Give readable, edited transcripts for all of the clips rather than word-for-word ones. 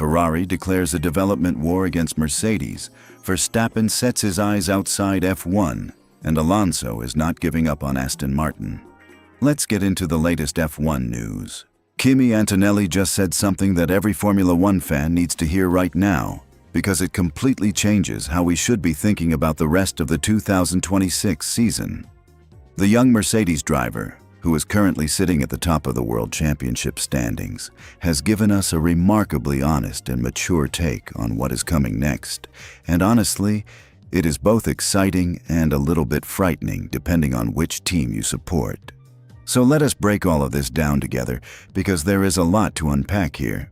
Ferrari declares a development war against Mercedes, Verstappen sets his eyes outside F1, and Alonso is not giving up on Aston Martin. Let's get into the latest F1 news. Kimi Antonelli just said something that every Formula One fan needs to hear right now, because it completely changes how we should be thinking about the rest of the 2026 season. The young Mercedes driver, who is currently sitting at the top of the World Championship standings, has given us a remarkably honest and mature take on what is coming next. And honestly, it is both exciting and a little bit frightening depending on which team you support. So let us break all of this down together, because there is a lot to unpack here.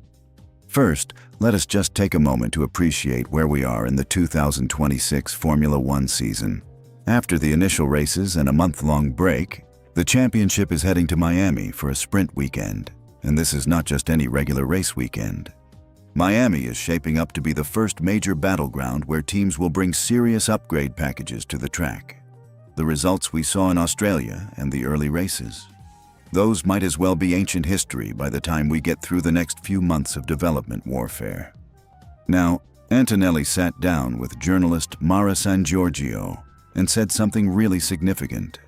First, let us just take a moment to appreciate where we are in the 2026 Formula One season. After the initial races and a month-long break, the championship is heading to Miami for a sprint weekend, and this is not just any regular race weekend. Miami is shaping up to be the first major battleground where teams will bring serious upgrade packages to the track. The results we saw in Australia and the early races, those might as well be ancient history by the time we get through the next few months of development warfare. Now, Antonelli sat down with journalist Mara San Giorgio and said something really significant.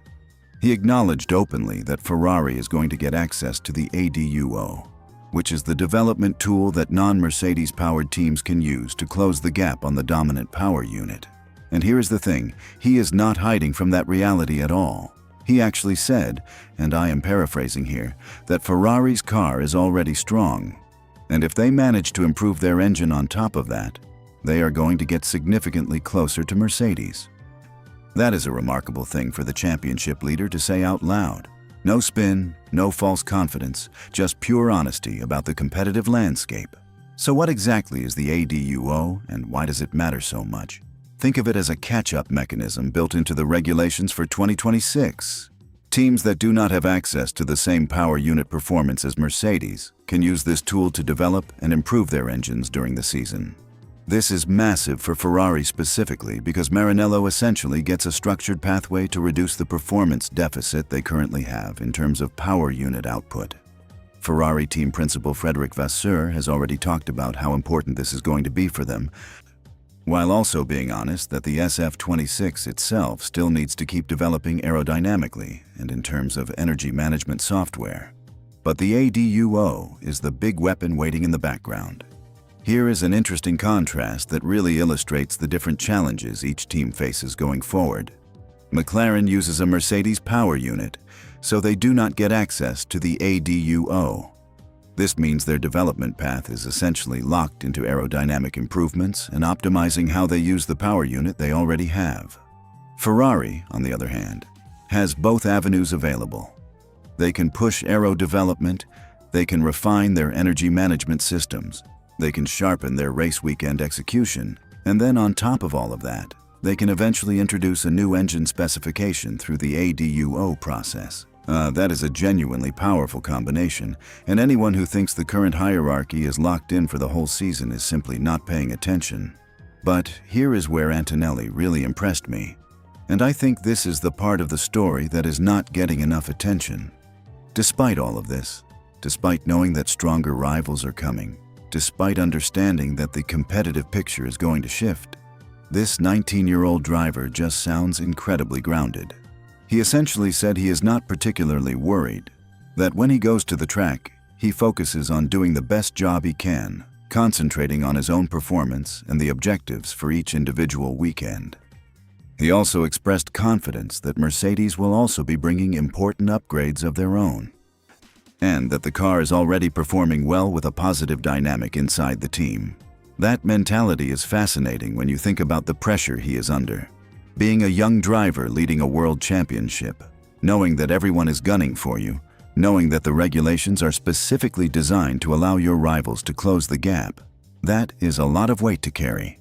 He acknowledged openly that Ferrari is going to get access to the ADUO, which is the development tool that non-Mercedes-powered teams can use to close the gap on the dominant power unit. And here is the thing, he is not hiding from that reality at all. He actually said, and I am paraphrasing here, that Ferrari's car is already strong, and if they manage to improve their engine on top of that, they are going to get significantly closer to Mercedes. That is a remarkable thing for the championship leader to say out loud. No spin, no false confidence, just pure honesty about the competitive landscape. So what exactly is the ADUO, and why does it matter so much? Think of it as a catch-up mechanism built into the regulations for 2026. Teams that do not have access to the same power unit performance as Mercedes can use this tool to develop and improve their engines during the season. This is massive for Ferrari specifically because Maranello essentially gets a structured pathway to reduce the performance deficit they currently have in terms of power unit output. Ferrari team principal Frédéric Vasseur has already talked about how important this is going to be for them, while also being honest that the SF26 itself still needs to keep developing aerodynamically and in terms of energy management software. But the ADUO is the big weapon waiting in the background. Here is an interesting contrast that really illustrates the different challenges each team faces going forward. McLaren uses a Mercedes power unit, so they do not get access to the ADUO. This means their development path is essentially locked into aerodynamic improvements and optimizing how they use the power unit they already have. Ferrari, on the other hand, has both avenues available. They can push aero development, they can refine their energy management systems, they can sharpen their race weekend execution, and then on top of all of that, they can eventually introduce a new engine specification through the ADUO process. That is a genuinely powerful combination, and anyone who thinks the current hierarchy is locked in for the whole season is simply not paying attention. But here is where Antonelli really impressed me, and I think this is the part of the story that is not getting enough attention. Despite all of this, despite knowing that stronger rivals are coming, despite understanding that the competitive picture is going to shift, this 19-year-old driver just sounds incredibly grounded. He essentially said he is not particularly worried, that when he goes to the track, he focuses on doing the best job he can, concentrating on his own performance and the objectives for each individual weekend. He also expressed confidence that Mercedes will also be bringing important upgrades of their own, and that the car is already performing well with a positive dynamic inside the team. That mentality is fascinating when you think about the pressure he is under. Being a young driver leading a world championship, knowing that everyone is gunning for you, knowing that the regulations are specifically designed to allow your rivals to close the gap, that is a lot of weight to carry.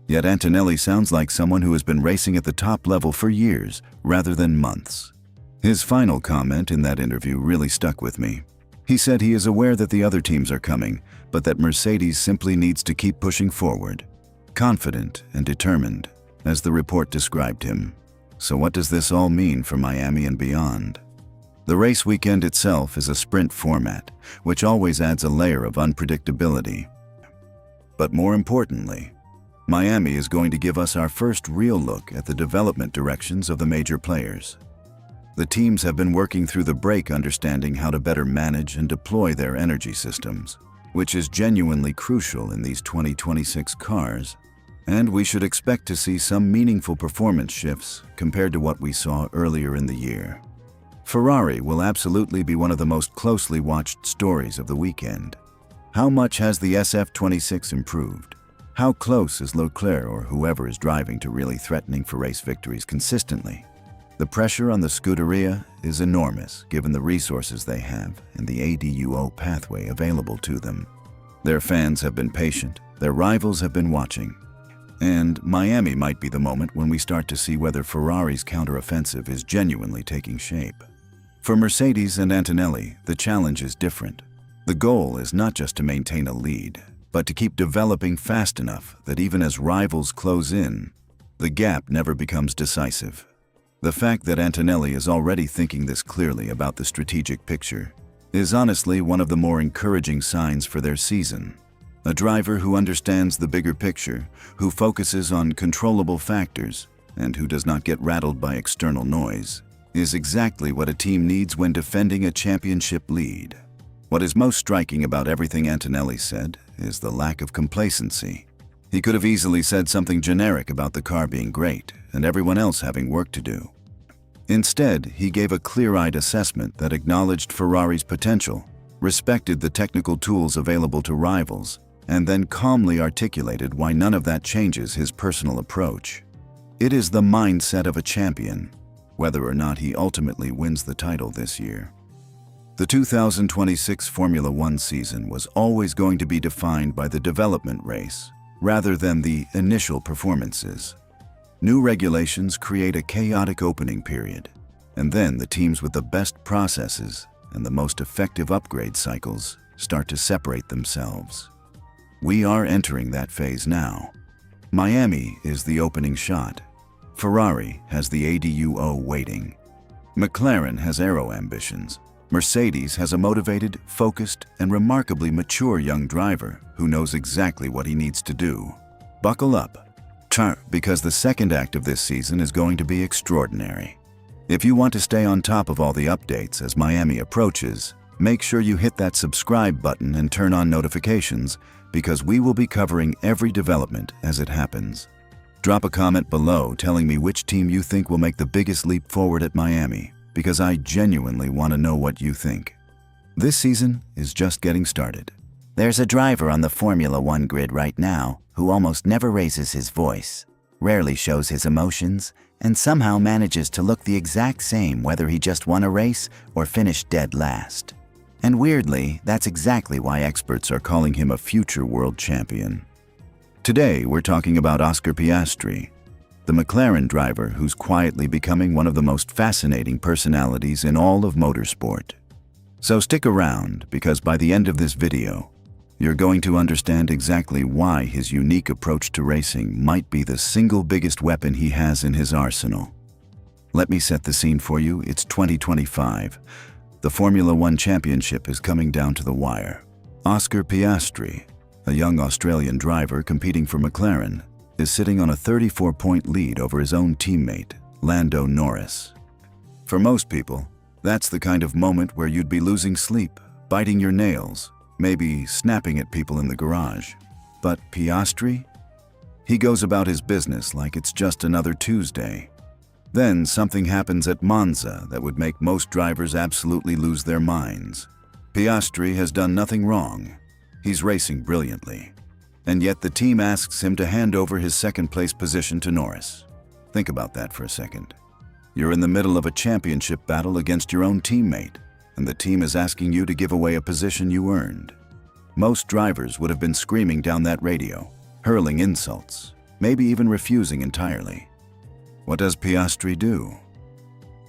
Yet Antonelli sounds like someone who has been racing at the top level for years rather than months. His final comment in that interview really stuck with me. He said he is aware that the other teams are coming, but that Mercedes simply needs to keep pushing forward, confident and determined, as the report described him. So what does this all mean for Miami and beyond? The race weekend itself is a sprint format, which always adds a layer of unpredictability. But more importantly, Miami is going to give us our first real look at the development directions of the major players. The teams have been working through the break understanding how to better manage and deploy their energy systems, which is genuinely crucial in these 2026 cars, and we should expect to see some meaningful performance shifts compared to what we saw earlier in the year. Ferrari will absolutely be one of the most closely watched stories of the weekend. How much has the SF26 improved? How close is Leclerc or whoever is driving to really threatening for race victories consistently? The pressure on the Scuderia is enormous given the resources they have and the ADUO pathway available to them. Their fans have been patient, their rivals have been watching, and Miami might be the moment when we start to see whether Ferrari's counteroffensive is genuinely taking shape. For Mercedes and Antonelli, the challenge is different. The goal is not just to maintain a lead, but to keep developing fast enough that even as rivals close in, the gap never becomes decisive. The fact that Antonelli is already thinking this clearly about the strategic picture is honestly one of the more encouraging signs for their season. A driver who understands the bigger picture, who focuses on controllable factors, and who does not get rattled by external noise, is exactly what a team needs when defending a championship lead. What is most striking about everything Antonelli said is the lack of complacency. He could have easily said something generic about the car being great and everyone else having work to do. Instead, he gave a clear-eyed assessment that acknowledged Ferrari's potential, respected the technical tools available to rivals, and then calmly articulated why none of that changes his personal approach. It is the mindset of a champion, whether or not he ultimately wins the title this year. The 2026 Formula One season was always going to be defined by the development race, rather than the initial performances. New regulations create a chaotic opening period, and then the teams with the best processes and the most effective upgrade cycles start to separate themselves. We are entering that phase now. Miami is the opening shot. Ferrari has the ADUO waiting. McLaren has aero ambitions. Mercedes has a motivated, focused, and remarkably mature young driver who knows exactly what he needs to do. Buckle up, because the second act of this season is going to be extraordinary. If you want to stay on top of all the updates as Miami approaches, make sure you hit that subscribe button and turn on notifications, because we will be covering every development as it happens. Drop a comment below telling me which team you think will make the biggest leap forward at Miami, because I genuinely want to know what you think. This season is just getting started. There's a driver on the Formula One grid right now who almost never raises his voice, rarely shows his emotions, and somehow manages to look the exact same whether he just won a race or finished dead last. And weirdly, that's exactly why experts are calling him a future world champion. Today, we're talking about Oscar Piastri, the McLaren driver who's quietly becoming one of the most fascinating personalities in all of motorsport. So stick around, because by the end of this video, you're going to understand exactly why his unique approach to racing might be the single biggest weapon he has in his arsenal. Let me set the scene for you. It's 2025. The Formula One Championship is coming down to the wire. Oscar Piastri, a young Australian driver competing for McLaren, is sitting on a 34-point lead over his own teammate, Lando Norris. For most people, that's the kind of moment where you'd be losing sleep, biting your nails, maybe snapping at people in the garage. But Piastri? He goes about his business like it's just another Tuesday. Then something happens at Monza that would make most drivers absolutely lose their minds. Piastri has done nothing wrong. He's racing brilliantly. And yet the team asks him to hand over his second-place position to Norris. Think about that for a second. You're in the middle of a championship battle against your own teammate, and the team is asking you to give away a position you earned. Most drivers would have been screaming down that radio, hurling insults, maybe even refusing entirely. What does Piastri do?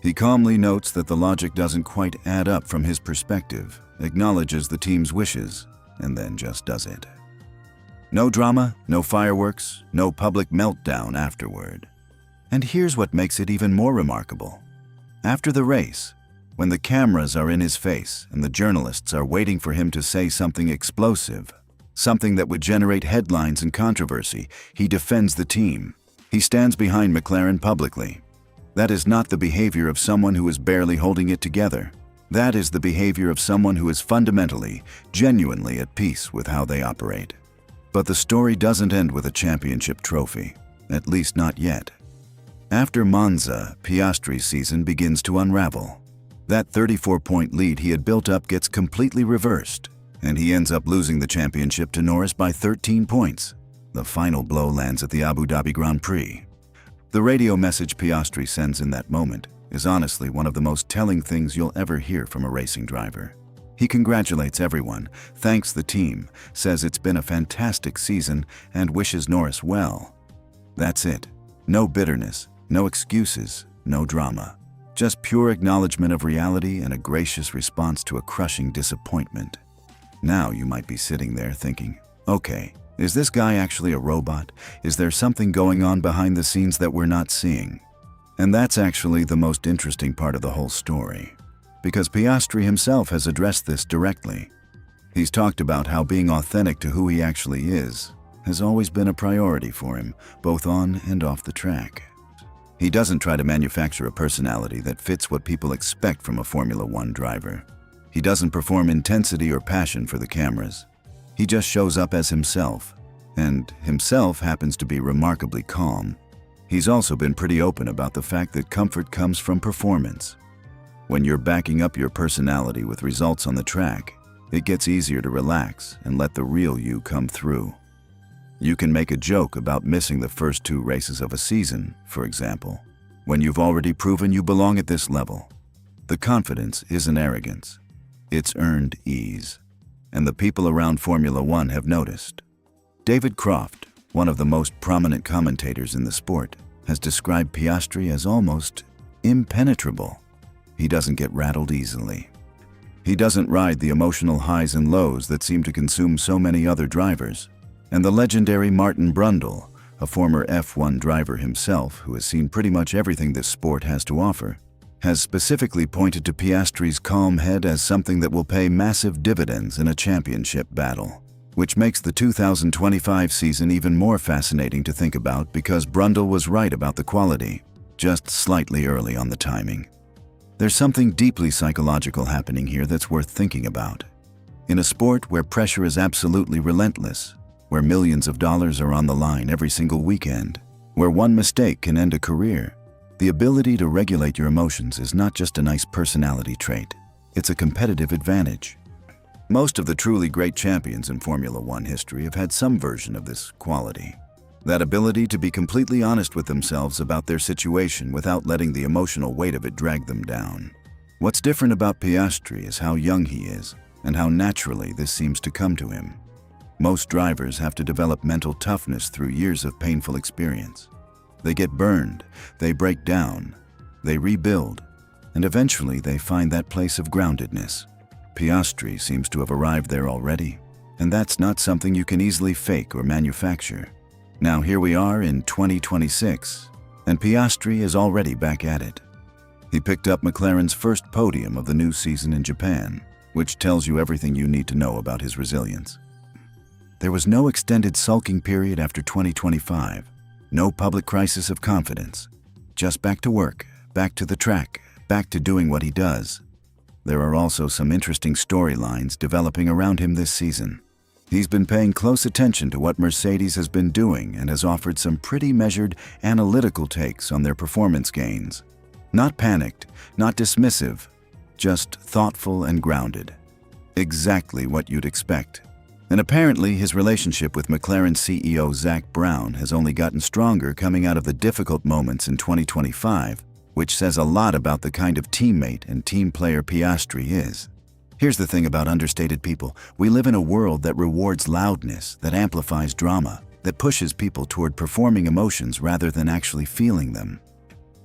He calmly notes that the logic doesn't quite add up from his perspective, acknowledges the team's wishes, and then just does it. No drama, no fireworks, no public meltdown afterward. And here's what makes it even more remarkable. After the race, when the cameras are in his face and the journalists are waiting for him to say something explosive, something that would generate headlines and controversy. He defends the team. He stands behind McLaren publicly. That is not the behavior of someone who is barely holding it together. That is the behavior of someone who is fundamentally, genuinely at peace with how they operate. But the story doesn't end with a championship trophy, at least not yet. After Monza, Piastri's season begins to unravel. That 34-point lead he had built up gets completely reversed, and he ends up losing the championship to Norris by 13 points. The final blow lands at the Abu Dhabi Grand Prix. The radio message Piastri sends in that moment is honestly one of the most telling things you'll ever hear from a racing driver. He congratulates everyone, thanks the team, says it's been a fantastic season, and wishes Norris well. That's it. No bitterness, no excuses, no drama. Just pure acknowledgement of reality and a gracious response to a crushing disappointment. Now you might be sitting there thinking, okay, is this guy actually a robot? Is there something going on behind the scenes that we're not seeing? And that's actually the most interesting part of the whole story, because Piastri himself has addressed this directly. He's talked about how being authentic to who he actually is has always been a priority for him, both on and off the track. He doesn't try to manufacture a personality that fits what people expect from a Formula One driver. He doesn't perform intensity or passion for the cameras. He just shows up as himself, and himself happens to be remarkably calm. He's also been pretty open about the fact that comfort comes from performance. When you're backing up your personality with results on the track, it gets easier to relax and let the real you come through. You can make a joke about missing the first 2 races of a season, for example, when you've already proven you belong at this level. The confidence isn't arrogance. It's earned ease. And the people around Formula One have noticed. David Croft, one of the most prominent commentators in the sport, has described Piastri as almost impenetrable. He doesn't get rattled easily. He doesn't ride the emotional highs and lows that seem to consume so many other drivers. And the legendary Martin Brundle, a former F1 driver himself who has seen pretty much everything this sport has to offer, has specifically pointed to Piastri's calm head as something that will pay massive dividends in a championship battle, which makes the 2025 season even more fascinating to think about because Brundle was right about the quality, just slightly early on the timing. There's something deeply psychological happening here that's worth thinking about. In a sport where pressure is absolutely relentless, where millions of dollars are on the line every single weekend, where one mistake can end a career, the ability to regulate your emotions is not just a nice personality trait, it's a competitive advantage. Most of the truly great champions in Formula One history have had some version of this quality. That ability to be completely honest with themselves about their situation without letting the emotional weight of it drag them down. What's different about Piastri is how young he is and how naturally this seems to come to him. Most drivers have to develop mental toughness through years of painful experience. They get burned, they break down, they rebuild, and eventually they find that place of groundedness. Piastri seems to have arrived there already, and that's not something you can easily fake or manufacture. Now here we are in 2026, and Piastri is already back at it. He picked up McLaren's first podium of the new season in Japan, which tells you everything you need to know about his resilience. There was no extended sulking period after 2025, no public crisis of confidence. Just back to work, back to the track, back to doing what he does. There are also some interesting storylines developing around him this season. He's been paying close attention to what Mercedes has been doing and has offered some pretty measured, analytical takes on their performance gains. Not panicked, not dismissive, just thoughtful and grounded. Exactly what you'd expect. And apparently his relationship with McLaren CEO Zak Brown has only gotten stronger coming out of the difficult moments in 2025, which says a lot about the kind of teammate and team player Piastri is. Here's the thing about understated people. We live in a world that rewards loudness, that amplifies drama, that pushes people toward performing emotions rather than actually feeling them.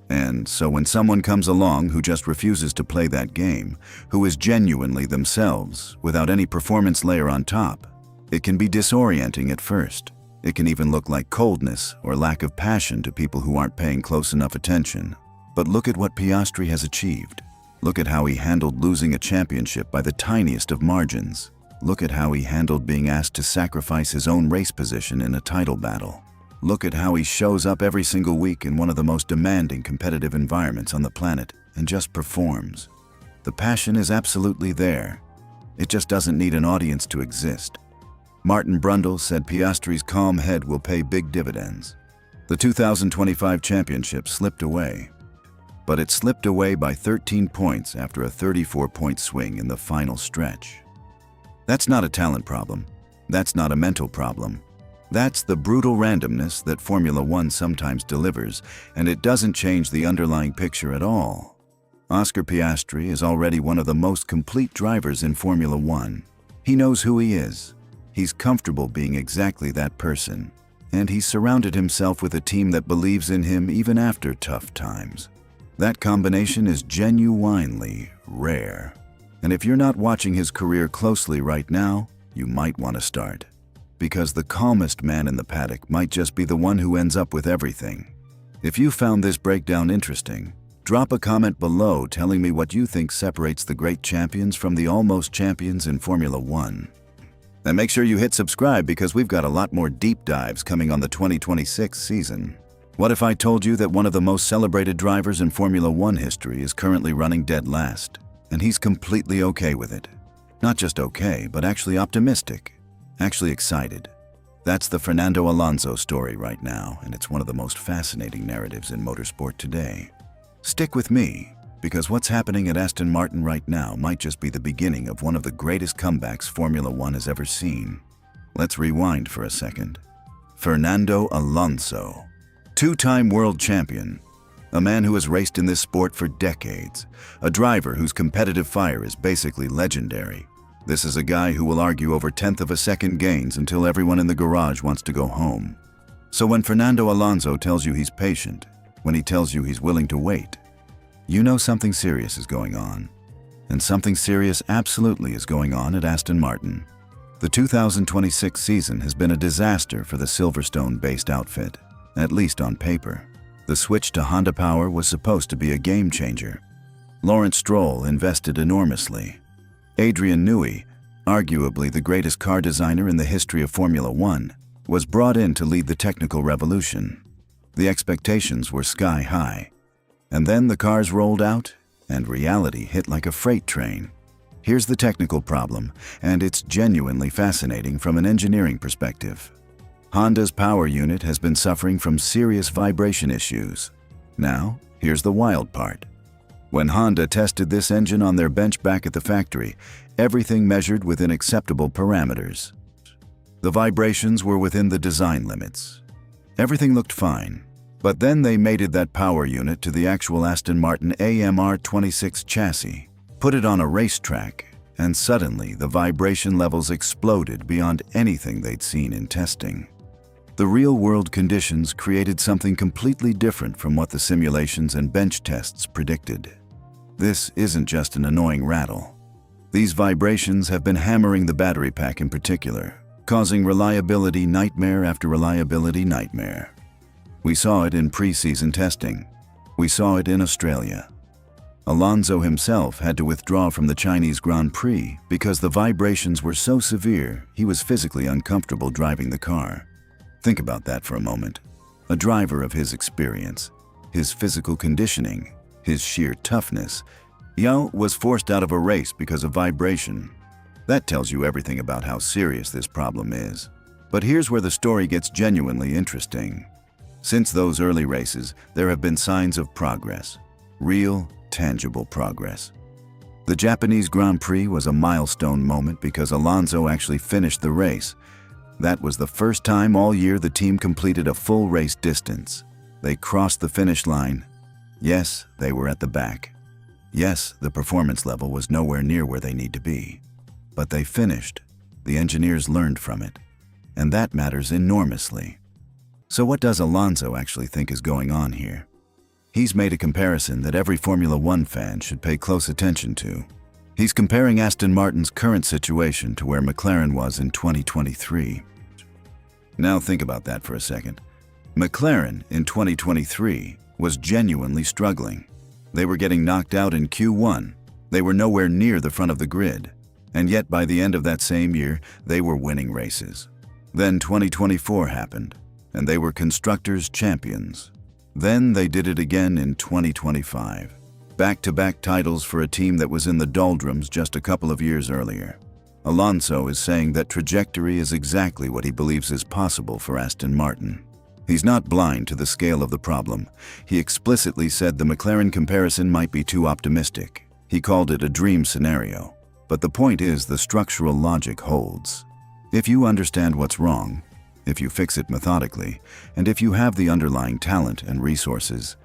And so when someone comes along who just refuses to play that game, who is genuinely themselves, without any performance layer on top, it can be disorienting at first. It can even look like coldness or lack of passion to people who aren't paying close enough attention. But look at what Piastri has achieved. Look at how he handled losing a championship by the tiniest of margins. Look at how he handled being asked to sacrifice his own race position in a title battle. Look at how he shows up every single week in one of the most demanding competitive environments on the planet and just performs. The passion is absolutely there. It just doesn't need an audience to exist. Martin Brundle said Piastri's calm head will pay big dividends. The 2025 championship slipped away, but it slipped away by 13 points after a 34-point swing in the final stretch. That's not a talent problem. That's not a mental problem. That's the brutal randomness that Formula One sometimes delivers, and it doesn't change the underlying picture at all. Oscar Piastri is already one of the most complete drivers in Formula One. He knows who he is. He's comfortable being exactly that person, and he's surrounded himself with a team that believes in him even after tough times. That combination is genuinely rare. And if you're not watching his career closely right now, you might want to start. Because the calmest man in the paddock might just be the one who ends up with everything. If you found this breakdown interesting, drop a comment below telling me what you think separates the great champions from the almost champions in Formula One. And make sure you hit subscribe because we've got a lot more deep dives coming on the 2026 season. What if I told you that one of the most celebrated drivers in Formula One history is currently running dead last, and he's completely okay with it? Not just okay, but actually optimistic. Actually excited. That's the Fernando Alonso story right now, and it's one of the most fascinating narratives in motorsport today. Stick with me, because what's happening at Aston Martin right now might just be the beginning of one of the greatest comebacks Formula One has ever seen. Let's rewind for a second. Fernando Alonso, two-time world champion, a man who has raced in this sport for decades, a driver whose competitive fire is basically legendary. This is a guy who will argue over 1/10 of a second gains until everyone in the garage wants to go home. So when Fernando Alonso tells you he's patient, when he tells you he's willing to wait, you know something serious is going on. And something serious absolutely is going on at Aston Martin. The 2026 season has been a disaster for the Silverstone-based outfit, at least on paper. The switch to Honda power was supposed to be a game changer. Lawrence Stroll invested enormously. Adrian Newey, arguably the greatest car designer in the history of Formula One, was brought in to lead the technical revolution. The expectations were sky high. And then the cars rolled out, and reality hit like a freight train. Here's the technical problem, and it's genuinely fascinating from an engineering perspective. Honda's power unit has been suffering from serious vibration issues. Now, here's the wild part. When Honda tested this engine on their bench back at the factory, everything measured within acceptable parameters. The vibrations were within the design limits. Everything looked fine, but then they mated that power unit to the actual Aston Martin AMR26 chassis, put it on a racetrack, and suddenly the vibration levels exploded beyond anything they'd seen in testing. The real-world conditions created something completely different from what the simulations and bench tests predicted. This isn't just an annoying rattle. These vibrations have been hammering the battery pack in particular, causing reliability nightmare after reliability nightmare. We saw it in pre-season testing. We saw it in Australia. Alonso himself had to withdraw from the Chinese Grand Prix because the vibrations were so severe he was physically uncomfortable driving the car. Think about that for a moment. A driver of his experience, his physical conditioning, his sheer toughness, was forced out of a race because of vibration. That tells you everything about how serious this problem is. But here's where the story gets genuinely interesting. Since those early races, there have been signs of progress. Real, tangible progress. The Japanese Grand Prix was a milestone moment because Alonso actually finished the race. That was the first time all year the team completed a full race distance. They crossed the finish line. Yes, they were at the back. Yes, the performance level was nowhere near where they need to be. But they finished. The engineers learned from it. And that matters enormously. So what does Alonso actually think is going on here? He's made a comparison that every Formula One fan should pay close attention to. He's comparing Aston Martin's current situation to where McLaren was in 2023. Now think about that for a second. McLaren in 2023 was genuinely struggling. They were getting knocked out in Q1. They were nowhere near the front of the grid. And yet by the end of that same year, they were winning races. Then 2024 happened, and they were Constructors' champions. Then they did it again in 2025. Back-to-back titles for a team that was in the doldrums just a couple of years earlier. Alonso is saying that trajectory is exactly what he believes is possible for Aston Martin. He's not blind to the scale of the problem. He explicitly said the McLaren comparison might be too optimistic. He called it a dream scenario. But the point is, the structural logic holds. If you understand what's wrong, if you fix it methodically, and if you have the underlying talent and resources,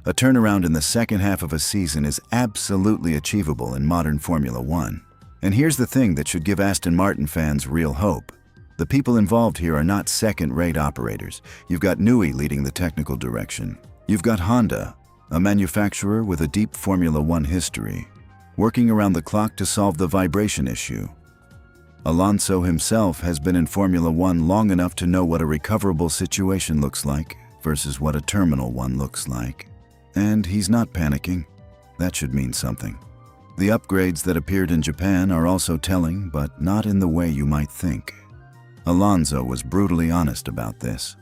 a turnaround in the second half of a season is absolutely achievable in modern Formula One. And here's the thing that should give Aston Martin fans real hope. The people involved here are not second-rate operators. You've got Newey leading the technical direction. You've got Honda, a manufacturer with a deep Formula One history, working around the clock to solve the vibration issue. Alonso himself has been in Formula One long enough to know what a recoverable situation looks like versus what a terminal one looks like. And he's not panicking. That should mean something. The upgrades that appeared in Japan are also telling, but not in the way you might think. Alonso was brutally honest about this.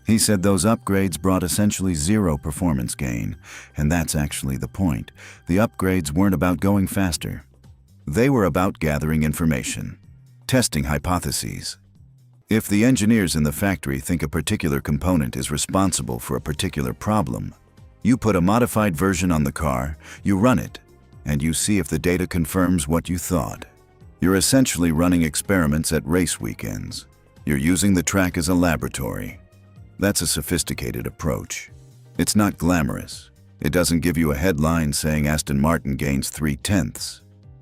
He said those upgrades brought essentially zero performance gain, and that's actually the point. The upgrades weren't about going faster. They were about gathering information, testing hypotheses. If the engineers in the factory think a particular component is responsible for a particular problem, you put a modified version on the car, you run it, and you see if the data confirms what you thought. You're essentially running experiments at race weekends. You're using the track as a laboratory. That's a sophisticated approach. It's not glamorous. It doesn't give you a headline saying Aston Martin gains 0.3.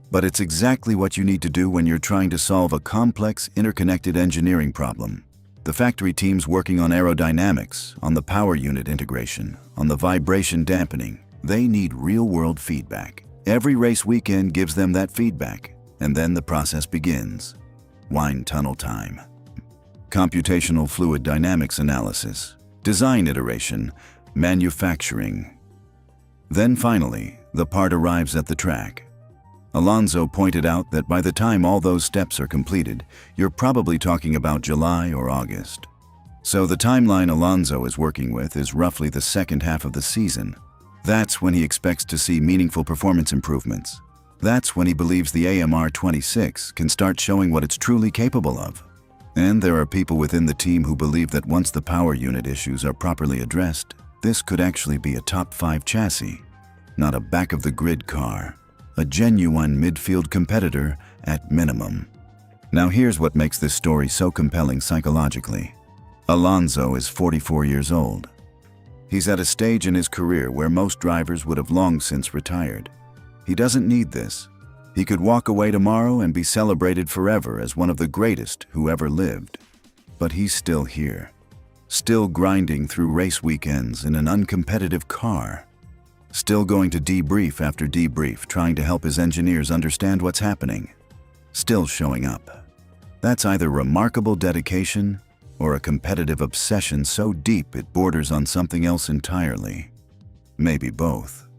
But it's exactly what you need to do when you're trying to solve a complex, interconnected engineering problem. The factory team's working on aerodynamics, on the power unit integration, on the vibration dampening. They need real-world feedback. Every race weekend gives them that feedback, and then the process begins. Wind tunnel time. Computational fluid dynamics analysis, design iteration, manufacturing. Then finally, the part arrives at the track. Alonso pointed out that by the time all those steps are completed, you're probably talking about July or August. So the timeline Alonso is working with is roughly the second half of the season. That's when he expects to see meaningful performance improvements. That's when he believes the AMR26 can start showing what it's truly capable of. And there are people within the team who believe that once the power unit issues are properly addressed, this could actually be a top 5 chassis, not a back-of-the-grid car. A genuine midfield competitor at minimum. Now here's what makes this story so compelling psychologically. Alonso is 44 years old. He's at a stage in his career where most drivers would have long since retired. He doesn't need this. He could walk away tomorrow and be celebrated forever as one of the greatest who ever lived. But he's still here, still grinding through race weekends in an uncompetitive car. Still going to debrief after debrief, trying to help his engineers understand what's happening. Still showing up. That's either remarkable dedication or a competitive obsession so deep it borders on something else entirely. Maybe both.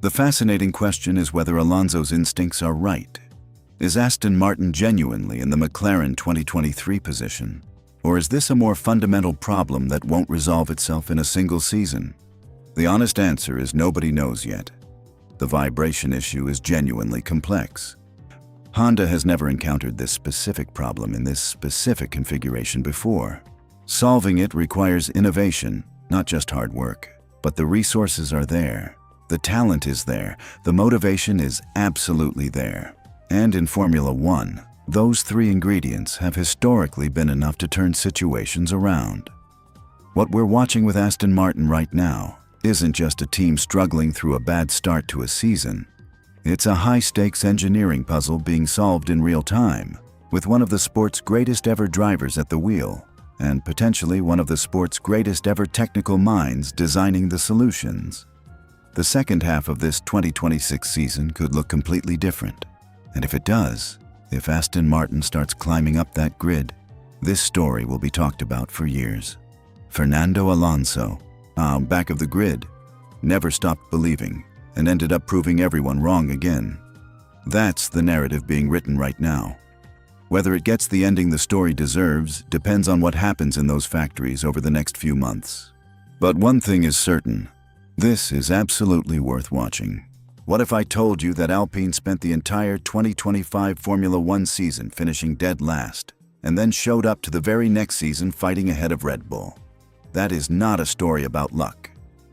The fascinating question is whether Alonso's instincts are right. Is Aston Martin genuinely in the McLaren 2023 position? Or is this a more fundamental problem that won't resolve itself in a single season? The honest answer is nobody knows yet. The vibration issue is genuinely complex. Honda has never encountered this specific problem in this specific configuration before. Solving it requires innovation, not just hard work. But the resources are there. The talent is there. The motivation is absolutely there. And in Formula One, those 3 ingredients have historically been enough to turn situations around. What we're watching with Aston Martin right now isn't just a team struggling through a bad start to a season. It's a high-stakes engineering puzzle being solved in real time, with one of the sport's greatest ever drivers at the wheel, and potentially one of the sport's greatest ever technical minds designing the solutions. The second half of this 2026 season could look completely different. And if it does, if Aston Martin starts climbing up that grid, this story will be talked about for years. Fernando Alonso, back of the grid, never stopped believing and ended up proving everyone wrong again. That's the narrative being written right now. Whether it gets the ending the story deserves depends on what happens in those factories over the next few months. But one thing is certain, this is absolutely worth watching. What if I told you that Alpine spent the entire 2025 Formula One season finishing dead last, and then showed up to the very next season fighting ahead of Red Bull? That is not a story about luck.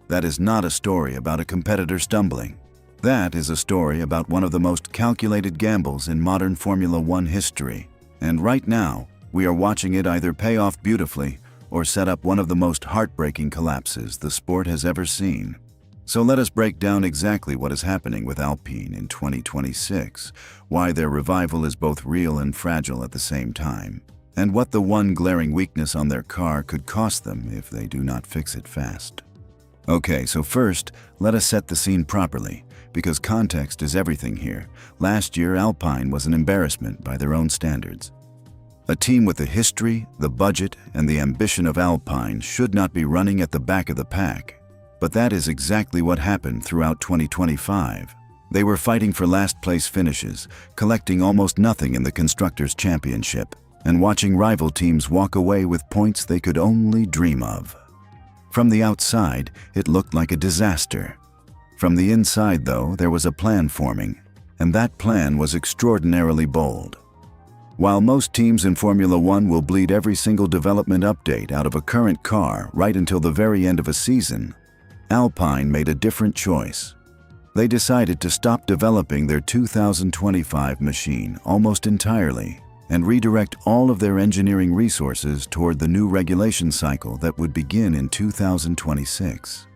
That is not a story about a competitor stumbling. That is a story about one of the most calculated gambles in modern Formula One history. And right now, we are watching it either pay off beautifully or set up one of the most heartbreaking collapses the sport has ever seen. So let us break down exactly what is happening with Alpine in 2026, why their revival is both real and fragile at the same time, and what the one glaring weakness on their car could cost them if they do not fix it fast. Okay, so first, let us set the scene properly, because context is everything here. Last year, Alpine was an embarrassment by their own standards. A team with the history, the budget, and the ambition of Alpine should not be running at the back of the pack. But that is exactly what happened throughout 2025. They were fighting for last-place finishes, collecting almost nothing in the Constructors' Championship, and watching rival teams walk away with points they could only dream of. From the outside, it looked like a disaster. From the inside, though, there was a plan forming, and that plan was extraordinarily bold. While most teams in Formula One will bleed every single development update out of a current car right until the very end of a season, Alpine made a different choice. They decided to stop developing their 2025 machine almost entirely and redirect all of their engineering resources toward the new regulation cycle that would begin in 2026.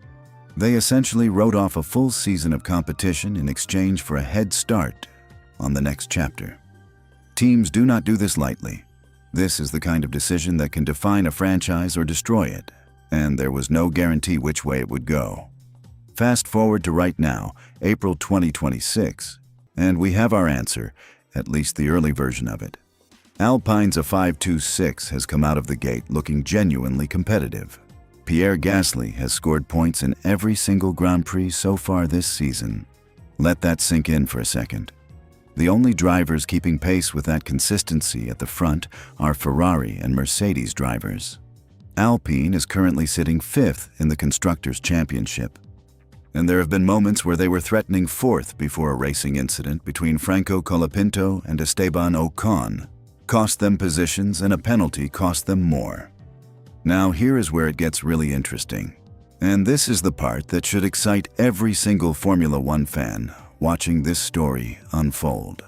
They essentially wrote off a full season of competition in exchange for a head start on the next chapter. Teams do not do this lightly. This is the kind of decision that can define a franchise or destroy it, and there was no guarantee which way it would go. Fast forward to right now, April 2026, and we have our answer, at least the early version of it. Alpine's A526 has come out of the gate looking genuinely competitive. Pierre Gasly has scored points in every single Grand Prix so far this season. Let that sink in for a second. The only drivers keeping pace with that consistency at the front are Ferrari and Mercedes drivers. Alpine is currently sitting 5th in the Constructors' Championship. And there have been moments where they were threatening 4th before a racing incident between Franco Colapinto and Esteban Ocon cost them positions and a penalty cost them more. Now here is where it gets really interesting. And this is the part that should excite every single Formula One fan watching this story unfold.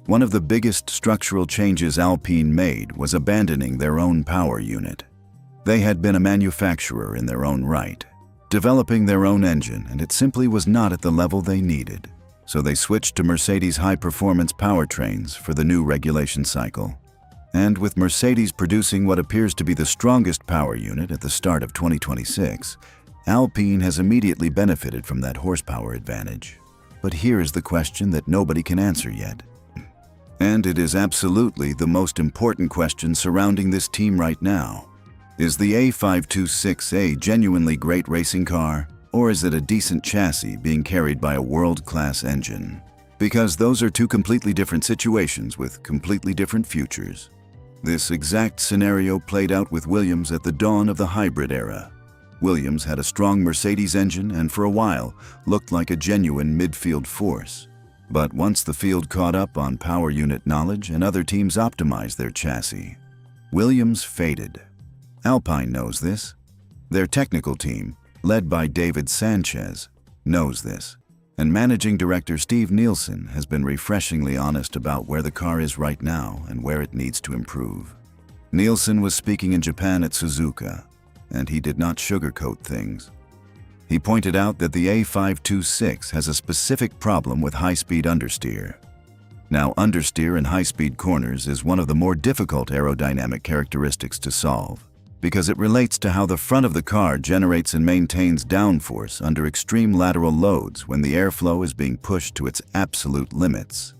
One of the biggest structural changes Alpine made was abandoning their own power unit. They had been a manufacturer in their own right, developing their own engine, and it simply was not at the level they needed. So they switched to Mercedes high-performance powertrains for the new regulation cycle. And with Mercedes producing what appears to be the strongest power unit at the start of 2026, Alpine has immediately benefited from that horsepower advantage. But here is the question that nobody can answer yet. And it is absolutely the most important question surrounding this team right now. Is the A526 a genuinely great racing car, or is it a decent chassis being carried by a world-class engine? Because those are two completely different situations with completely different futures. This exact scenario played out with Williams at the dawn of the hybrid era. Williams had a strong Mercedes engine and for a while looked like a genuine midfield force. But once the field caught up on power unit knowledge and other teams optimized their chassis, Williams faded. Alpine knows this. Their technical team, led by David Sanchez, knows this. And managing director Steve Nielsen has been refreshingly honest about where the car is right now and where it needs to improve. Nielsen was speaking in Japan at Suzuka, and he did not sugarcoat things. He pointed out that the A526 has a specific problem with high-speed understeer. Now, understeer in high-speed corners is one of the more difficult aerodynamic characteristics to solve, because it relates to how the front of the car generates and maintains downforce under extreme lateral loads when the airflow is being pushed to its absolute limits.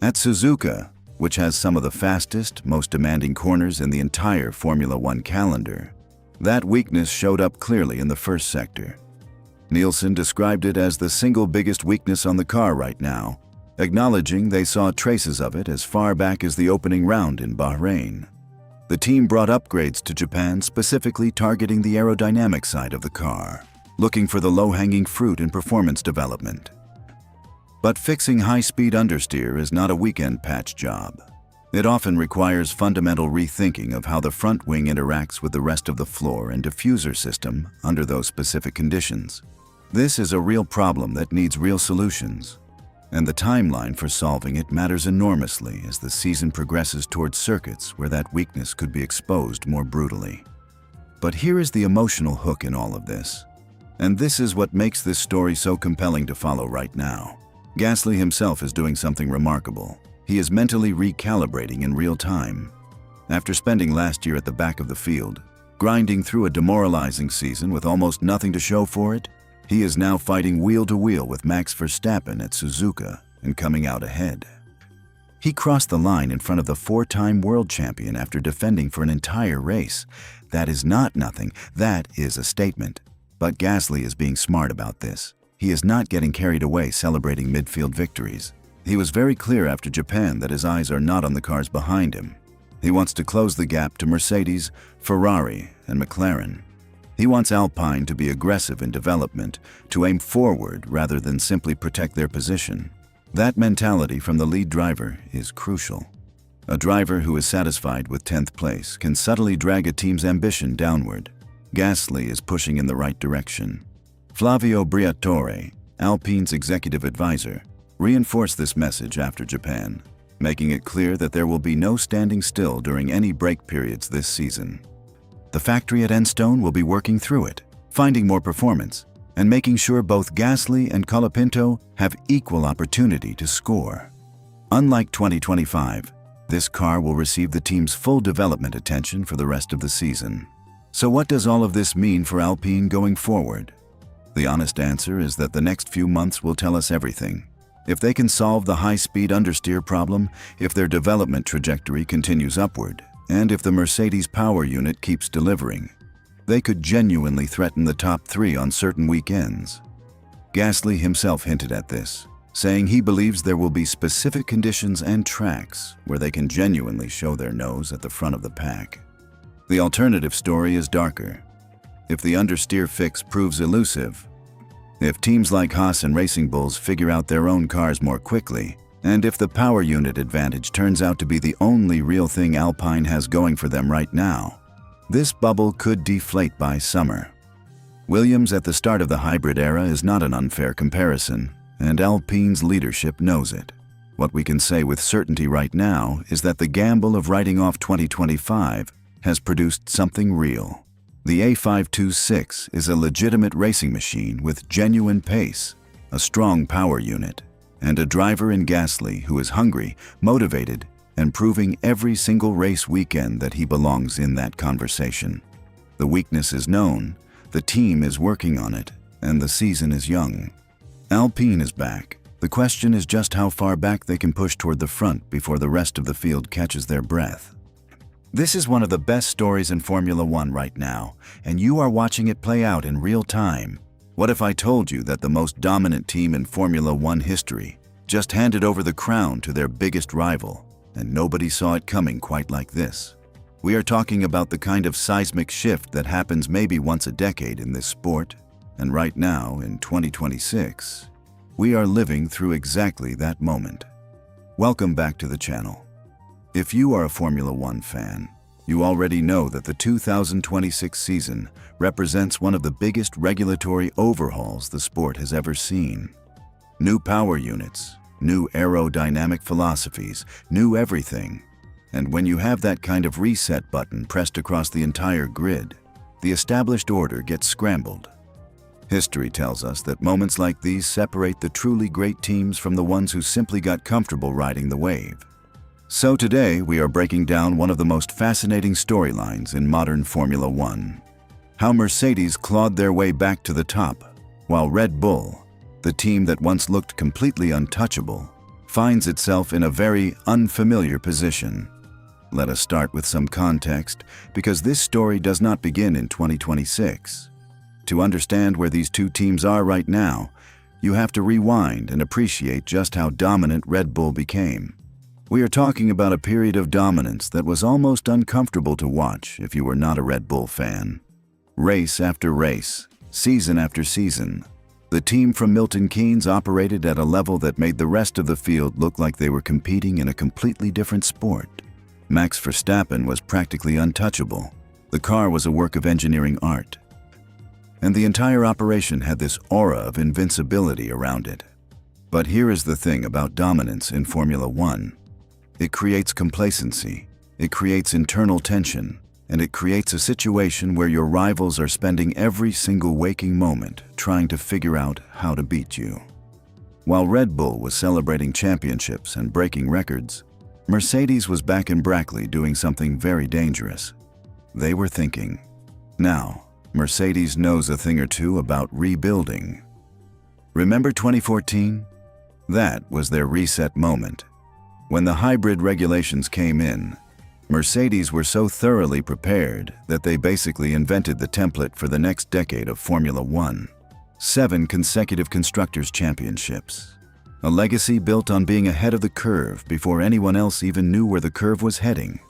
At Suzuka, which has some of the fastest, most demanding corners in the entire Formula One calendar, that weakness showed up clearly in the first sector. Nielsen described it as the single biggest weakness on the car right now, acknowledging they saw traces of it as far back as the opening round in Bahrain. The team brought upgrades to Japan specifically targeting the aerodynamic side of the car, looking for the low-hanging fruit in performance development. But fixing high-speed understeer is not a weekend patch job. It often requires fundamental rethinking of how the front wing interacts with the rest of the floor and diffuser system under those specific conditions. This is a real problem that needs real solutions, and the timeline for solving it matters enormously as the season progresses towards circuits where that weakness could be exposed more brutally. But here is the emotional hook in all of this, and this is what makes this story so compelling to follow right now. Gasly himself is doing something remarkable. He is mentally recalibrating in real time. After spending last year at the back of the field, grinding through a demoralizing season with almost nothing to show for it, he is now fighting wheel-to-wheel with Max Verstappen at Suzuka and coming out ahead. He crossed the line in front of the four-time world champion after defending for an entire race. That is not nothing, that is a statement. But Gasly is being smart about this. He is not getting carried away celebrating midfield victories. He was very clear after Japan that his eyes are not on the cars behind him. He wants to close the gap to Mercedes, Ferrari, and McLaren. He wants Alpine to be aggressive in development, to aim forward rather than simply protect their position. That mentality from the lead driver is crucial. A driver who is satisfied with 10th place can subtly drag a team's ambition downward. Gasly is pushing in the right direction. Flavio Briatore, Alpine's executive advisor, reinforced this message after Japan, making it clear that there will be no standing still during any break periods this season. The factory at Enstone will be working through it, finding more performance, and making sure both Gasly and Colapinto have equal opportunity to score. Unlike 2025, this car will receive the team's full development attention for the rest of the season. So what does all of this mean for Alpine going forward? The honest answer is that the next few months will tell us everything. If they can solve the high-speed understeer problem, if their development trajectory continues upward, and if the Mercedes power unit keeps delivering, they could genuinely threaten the top three on certain weekends. Gasly himself hinted at this, saying he believes there will be specific conditions and tracks where they can genuinely show their nose at the front of the pack. The alternative story is darker. If the understeer fix proves elusive, if teams like Haas and Racing Bulls figure out their own cars more quickly, and if the power unit advantage turns out to be the only real thing Alpine has going for them right now, this bubble could deflate by summer. Williams at the start of the hybrid era is not an unfair comparison, and Alpine's leadership knows it. What we can say with certainty right now is that the gamble of writing off 2025 has produced something real. The A526 is a legitimate racing machine with genuine pace, a strong power unit, and a driver in Gasly who is hungry, motivated, and proving every single race weekend that he belongs in that conversation. The weakness is known, the team is working on it, and the season is young. Alpine is back. The question is just how far back they can push toward the front before the rest of the field catches their breath. This is one of the best stories in Formula One right now, and you are watching it play out in real time. What if I told you that the most dominant team in Formula One history just handed over the crown to their biggest rival, and nobody saw it coming quite like this? We are talking about the kind of seismic shift that happens maybe once a decade in this sport, and right now, in 2026, we are living through exactly that moment. Welcome back to the channel. If you are a Formula One fan, you already know that the 2026 season represents one of the biggest regulatory overhauls the sport has ever seen. New power units, new aerodynamic philosophies, new everything. And when you have that kind of reset button pressed across the entire grid, the established order gets scrambled. History tells us that moments like these separate the truly great teams from the ones who simply got comfortable riding the wave. So today, we are breaking down one of the most fascinating storylines in modern Formula One. How Mercedes clawed their way back to the top, while Red Bull, the team that once looked completely untouchable, finds itself in a very unfamiliar position. Let us start with some context, because this story does not begin in 2026. To understand where these two teams are right now, you have to rewind and appreciate just how dominant Red Bull became. We are talking about a period of dominance that was almost uncomfortable to watch if you were not a Red Bull fan. Race after race, season after season, the team from Milton Keynes operated at a level that made the rest of the field look like they were competing in a completely different sport. Max Verstappen was practically untouchable. The car was a work of engineering art. And the entire operation had this aura of invincibility around it. But here is the thing about dominance in Formula One. It creates complacency, it creates internal tension, and it creates a situation where your rivals are spending every single waking moment trying to figure out how to beat you. While Red Bull was celebrating championships and breaking records, Mercedes was back in Brackley doing something very dangerous. They were thinking, now, Mercedes knows a thing or two about rebuilding. Remember 2014? That was their reset moment. When the hybrid regulations came in, Mercedes were so thoroughly prepared that they basically invented the template for the next decade of Formula One. 7 consecutive Constructors' Championships. A legacy built on being ahead of the curve before anyone else even knew where the curve was heading.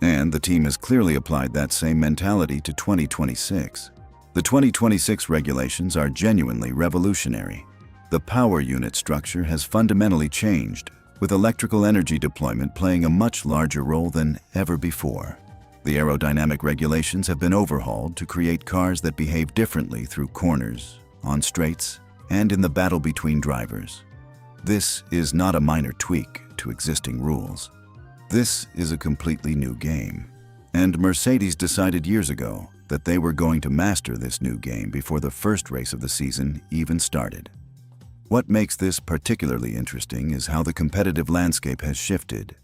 And the team has clearly applied that same mentality to 2026. The 2026 regulations are genuinely revolutionary. The power unit structure has fundamentally changed, with electrical energy deployment playing a much larger role than ever before. The aerodynamic regulations have been overhauled to create cars that behave differently through corners, on straights, and in the battle between drivers. This is not a minor tweak to existing rules. This is a completely new game. And Mercedes decided years ago that they were going to master this new game before the first race of the season even started. What makes this particularly interesting is how the competitive landscape has shifted.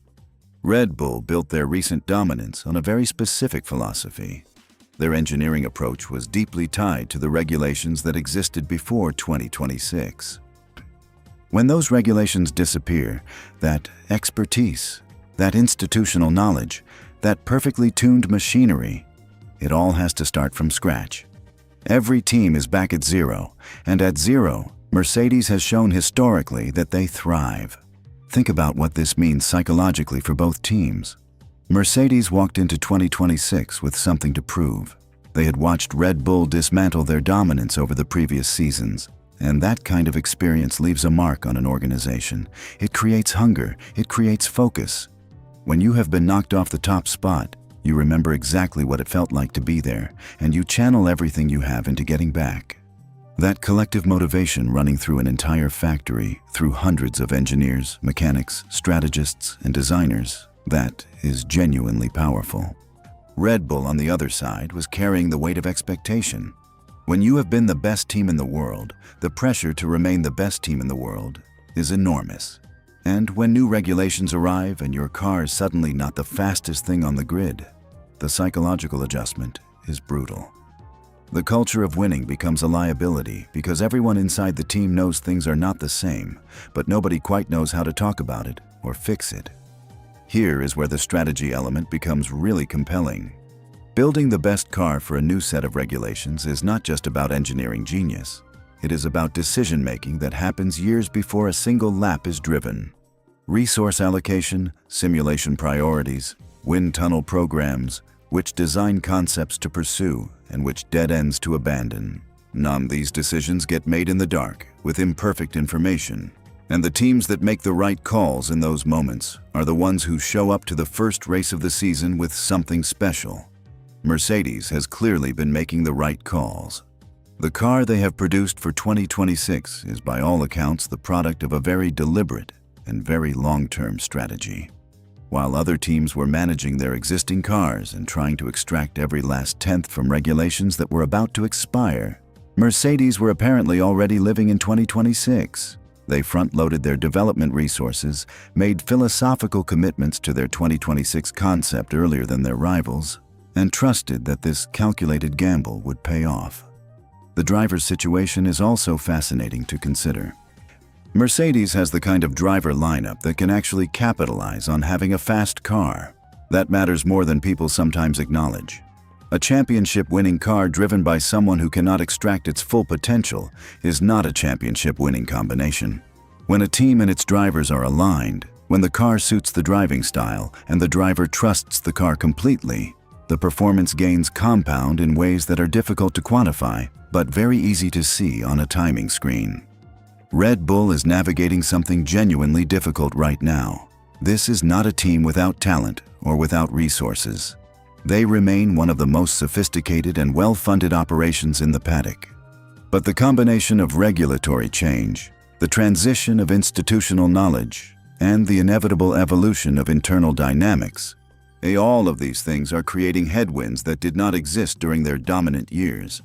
Red Bull built their recent dominance on a very specific philosophy. Their engineering approach was deeply tied to the regulations that existed before 2026. When those regulations disappear, that expertise, that institutional knowledge, that perfectly tuned machinery, it all has to start from scratch. Every team is back at zero, and at zero, Mercedes has shown historically that they thrive. Think about what this means psychologically for both teams. Mercedes walked into 2026 with something to prove. They had watched Red Bull dismantle their dominance over the previous seasons, and that kind of experience leaves a mark on an organization. It creates hunger, it creates focus. When you have been knocked off the top spot, you remember exactly what it felt like to be there, and you channel everything you have into getting back. That collective motivation running through an entire factory, through hundreds of engineers, mechanics, strategists, and designers, that is genuinely powerful. Red Bull, on the other side, was carrying the weight of expectation. When you have been the best team in the world, the pressure to remain the best team in the world is enormous. And when new regulations arrive and your car is suddenly not the fastest thing on the grid, the psychological adjustment is brutal. The culture of winning becomes a liability because everyone inside the team knows things are not the same, but nobody quite knows how to talk about it or fix it. Here is where the strategy element becomes really compelling. Building the best car for a new set of regulations is not just about engineering genius. It is about decision-making that happens years before a single lap is driven. Resource allocation, simulation priorities, wind tunnel programs, which design concepts to pursue and which dead ends to abandon. None of these decisions get made in the dark, with imperfect information. And the teams that make the right calls in those moments are the ones who show up to the first race of the season with something special. Mercedes has clearly been making the right calls. The car they have produced for 2026 is by all accounts the product of a very deliberate and very long-term strategy. While other teams were managing their existing cars and trying to extract every last tenth from regulations that were about to expire, Mercedes were apparently already living in 2026. They front-loaded their development resources, made philosophical commitments to their 2026 concept earlier than their rivals, and trusted that this calculated gamble would pay off. The driver's situation is also fascinating to consider. Mercedes has the kind of driver lineup that can actually capitalize on having a fast car. That matters more than people sometimes acknowledge. A championship-winning car driven by someone who cannot extract its full potential is not a championship-winning combination. When a team and its drivers are aligned, when the car suits the driving style and the driver trusts the car completely, the performance gains compound in ways that are difficult to quantify, but very easy to see on a timing screen. Red Bull is navigating something genuinely difficult right now. This is not a team without talent or without resources. They remain one of the most sophisticated and well-funded operations in the paddock. But the combination of regulatory change, the transition of institutional knowledge, and the inevitable evolution of internal dynamics, all of these things are creating headwinds that did not exist during their dominant years.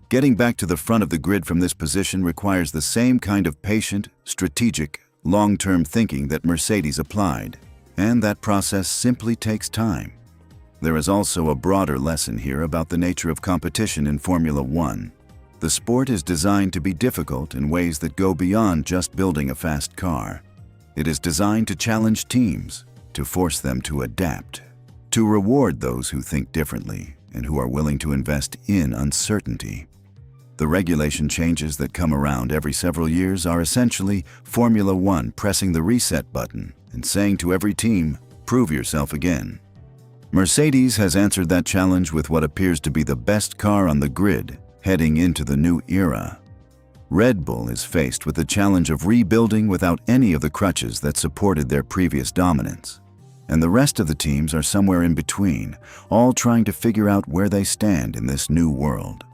Getting back to the front of the grid from this position requires the same kind of patient, strategic, long-term thinking that Mercedes applied, and that process simply takes time. There is also a broader lesson here about the nature of competition in Formula One. The sport is designed to be difficult in ways that go beyond just building a fast car. It is designed to challenge teams, to force them to adapt, to reward those who think differently and who are willing to invest in uncertainty. The regulation changes that come around every several years are essentially Formula One pressing the reset button and saying to every team, "Prove yourself again." Mercedes has answered that challenge with what appears to be the best car on the grid heading into the new era. Red Bull is faced with the challenge of rebuilding without any of the crutches that supported their previous dominance. And the rest of the teams are somewhere in between, all trying to figure out where they stand in this new world.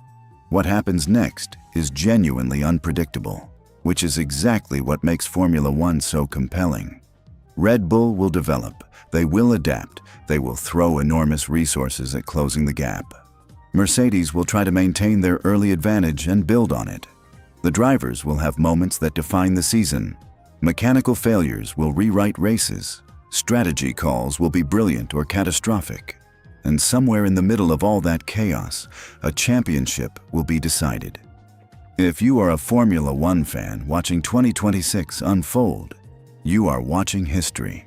What happens next is genuinely unpredictable, which is exactly what makes Formula One so compelling. Red Bull will develop, they will adapt, they will throw enormous resources at closing the gap. Mercedes will try to maintain their early advantage and build on it. The drivers will have moments that define the season. Mechanical failures will rewrite races. Strategy calls will be brilliant or catastrophic. And somewhere in the middle of all that chaos, a championship will be decided. If you are a Formula One fan watching 2026 unfold, you are watching history.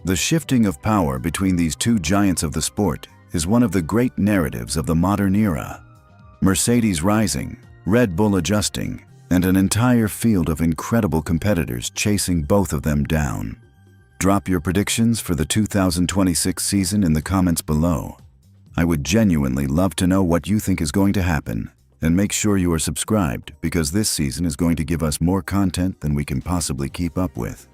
The shifting of power between these two giants of the sport is one of the great narratives of the modern era. Mercedes rising, Red Bull adjusting, and an entire field of incredible competitors chasing both of them down. Drop your predictions for the 2026 season in the comments below. I would genuinely love to know what you think is going to happen, and make sure you are subscribed because this season is going to give us more content than we can possibly keep up with.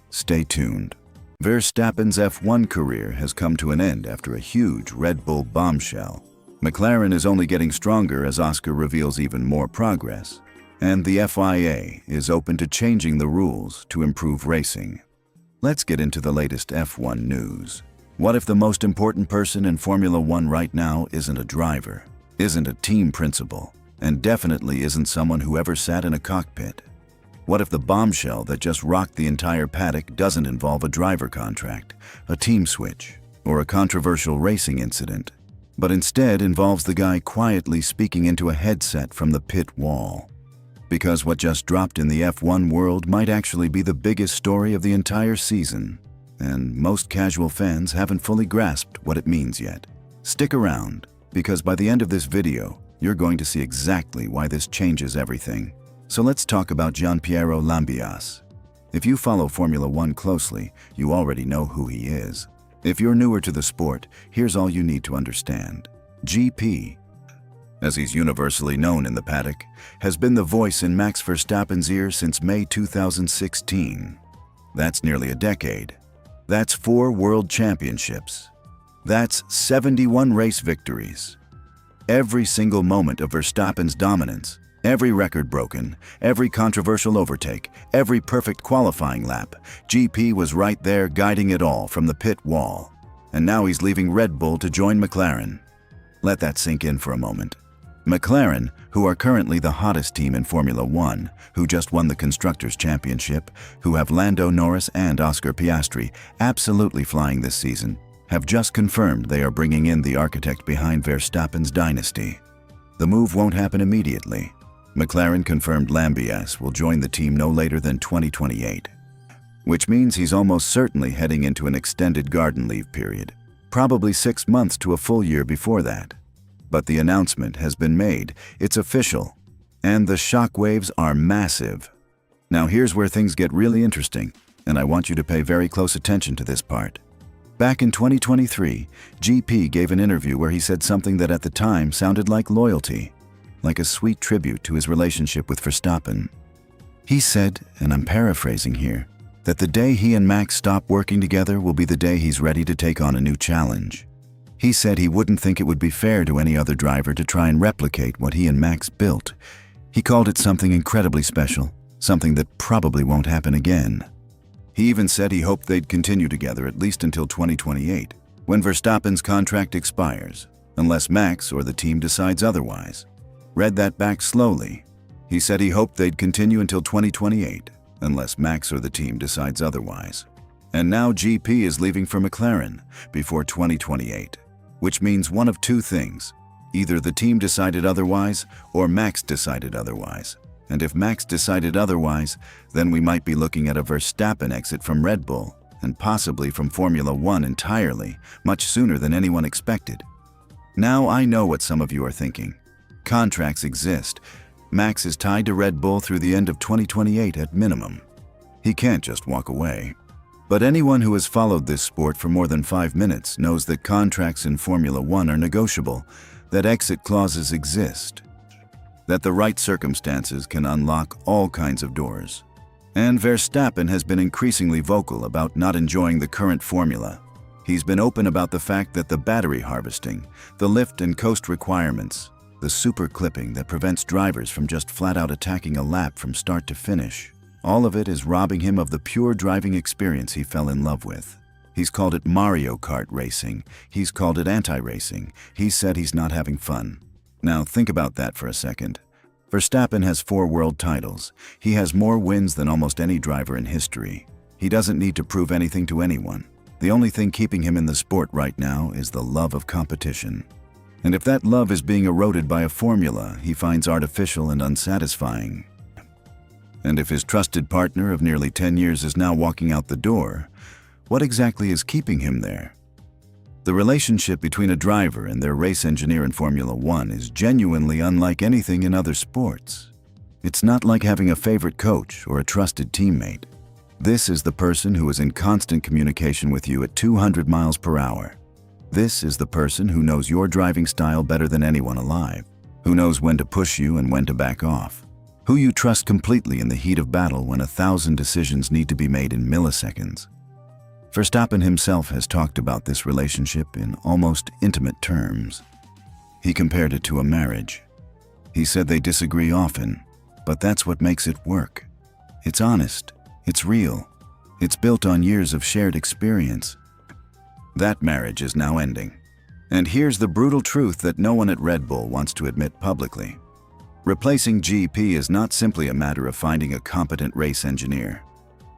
Stay tuned. Verstappen's F1 career has come to an end after a huge Red Bull bombshell. McLaren is only getting stronger as Oscar reveals even more progress, and the FIA is open to changing the rules to improve racing. Let's get into the latest F1 news. What if the most important person in Formula One right now isn't a driver, isn't a team principal, and definitely isn't someone who ever sat in a cockpit? What if the bombshell that just rocked the entire paddock doesn't involve a driver contract, a team switch, or a controversial racing incident, but instead involves the guy quietly speaking into a headset from the pit wall? Because what just dropped in the F1 world might actually be the biggest story of the entire season, and most casual fans haven't fully grasped what it means yet. Stick around, because by the end of this video, you're going to see exactly why this changes everything. So let's talk about Gianpiero Lambiase. If you follow Formula One closely, you already know who he is. If you're newer to the sport, here's all you need to understand. GP, as he's universally known in the paddock, has been the voice in Max Verstappen's ear since May 2016. That's nearly a decade. That's 4 world championships. That's 71 race victories. Every single moment of Verstappen's dominance, every record broken, every controversial overtake, every perfect qualifying lap, GP was right there guiding it all from the pit wall. And now he's leaving Red Bull to join McLaren. Let that sink in for a moment. McLaren, who are currently the hottest team in Formula One, who just won the Constructors' Championship, who have Lando Norris and Oscar Piastri absolutely flying this season, have just confirmed they are bringing in the architect behind Verstappen's dynasty. The move won't happen immediately. McLaren confirmed Lambiase will join the team no later than 2028, which means he's almost certainly heading into an extended garden leave period, probably 6 months to a full year before that. But the announcement has been made, it's official, and the shockwaves are massive. Now here's where things get really interesting, and I want you to pay very close attention to this part. Back in 2023, GP gave an interview where he said something that at the time sounded like loyalty, like a sweet tribute to his relationship with Verstappen. He said, and I'm paraphrasing here, that the day he and Max stop working together will be the day he's ready to take on a new challenge. He said he wouldn't think it would be fair to any other driver to try and replicate what he and Max built. He called it something incredibly special, something that probably won't happen again. He even said he hoped they'd continue together at least until 2028, when Verstappen's contract expires, unless Max or the team decides otherwise. Read that back slowly. He said he hoped they'd continue until 2028, unless Max or the team decides otherwise. And now GP is leaving for McLaren before 2028. Which means one of two things. Either the team decided otherwise or Max decided otherwise. And if Max decided otherwise, then we might be looking at a Verstappen exit from Red Bull and possibly from Formula One entirely, much sooner than anyone expected. Now I know what some of you are thinking. Contracts exist. Max is tied to Red Bull through the end of 2028 at minimum. He can't just walk away. But anyone who has followed this sport for more than 5 minutes knows that contracts in Formula One are negotiable, that exit clauses exist, that the right circumstances can unlock all kinds of doors. And Verstappen has been increasingly vocal about not enjoying the current formula. He's been open about the fact that the battery harvesting, the lift and coast requirements, the super clipping that prevents drivers from just flat out attacking a lap from start to finish, all of it is robbing him of the pure driving experience he fell in love with. He's called it Mario Kart racing. He's called it anti-racing. He said he's not having fun. Now think about that for a second. Verstappen has 4 world titles. He has more wins than almost any driver in history. He doesn't need to prove anything to anyone. The only thing keeping him in the sport right now is the love of competition. And if that love is being eroded by a formula he finds artificial and unsatisfying, and if his trusted partner of nearly 10 years is now walking out the door, what exactly is keeping him there? The relationship between a driver and their race engineer in Formula One is genuinely unlike anything in other sports. It's not like having a favorite coach or a trusted teammate. This is the person who is in constant communication with you at 200 miles per hour. This is the person who knows your driving style better than anyone alive, who knows when to push you and when to back off, who you trust completely in the heat of battle when 1,000 decisions need to be made in milliseconds. Verstappen himself has talked about this relationship in almost intimate terms. He compared it to a marriage. He said they disagree often, but that's what makes it work. It's honest, it's real, it's built on years of shared experience. That marriage is now ending. And here's the brutal truth that no one at Red Bull wants to admit publicly. Replacing GP is not simply a matter of finding a competent race engineer.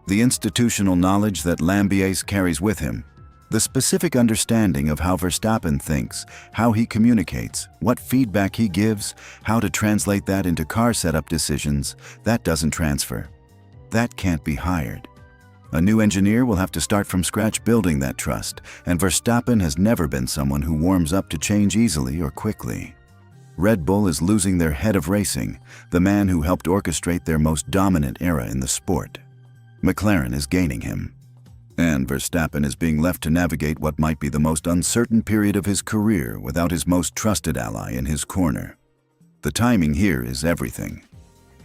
The institutional knowledge that Lambiase carries with him, the specific understanding of how Verstappen thinks, how he communicates, what feedback he gives, how to translate that into car setup decisions, that doesn't transfer. That can't be hired. A new engineer will have to start from scratch building that trust, and Verstappen has never been someone who warms up to change easily or quickly. Red Bull is losing their head of racing, the man who helped orchestrate their most dominant era in the sport. McLaren is gaining him. And Verstappen is being left to navigate what might be the most uncertain period of his career without his most trusted ally in his corner. The timing here is everything.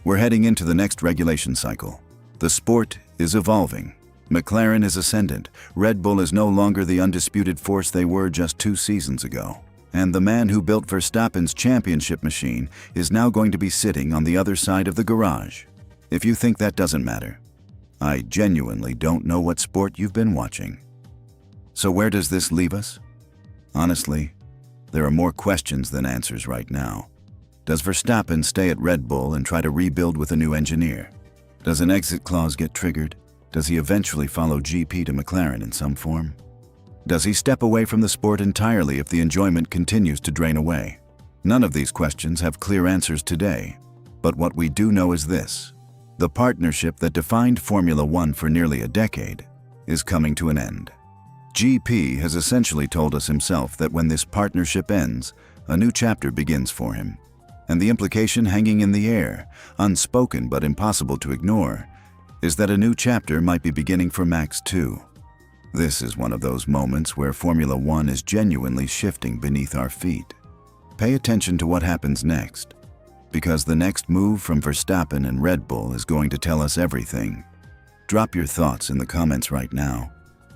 We're heading into the next regulation cycle. The sport is evolving. McLaren is ascendant. Red Bull is no longer the undisputed force they were just 2 seasons ago. And the man who built Verstappen's championship machine is now going to be sitting on the other side of the garage. If you think that doesn't matter, I genuinely don't know what sport you've been watching. So where does this leave us? Honestly, there are more questions than answers right now. Does Verstappen stay at Red Bull and try to rebuild with a new engineer? Does an exit clause get triggered? Does he eventually follow GP to McLaren in some form? Does he step away from the sport entirely if the enjoyment continues to drain away? None of these questions have clear answers today, but what we do know is this: the partnership that defined Formula One for nearly a decade is coming to an end. GP has essentially told us himself that when this partnership ends, a new chapter begins for him. And the implication hanging in the air, unspoken but impossible to ignore, is that a new chapter might be beginning for Max too. This is one of those moments where Formula One is genuinely shifting beneath our feet. Pay attention to what happens next, because the next move from Verstappen and Red Bull is going to tell us everything. Drop your thoughts in the comments right now.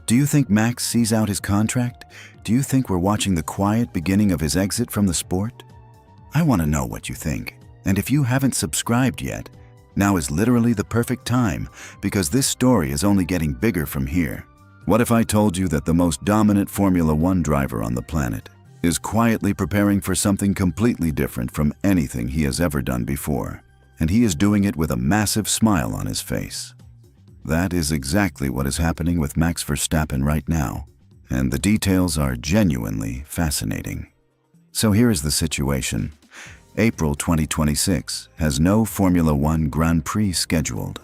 Do you think Max sees out his contract? Do you think we're watching the quiet beginning of his exit from the sport? I want to know what you think. And if you haven't subscribed yet, now is literally the perfect time, because this story is only getting bigger from here. What if I told you that the most dominant Formula One driver on the planet is quietly preparing for something completely different from anything he has ever done before, and he is doing it with a massive smile on his face? That is exactly what is happening with Max Verstappen right now, and the details are genuinely fascinating. So here is the situation. April 2026 has no Formula One Grand Prix scheduled.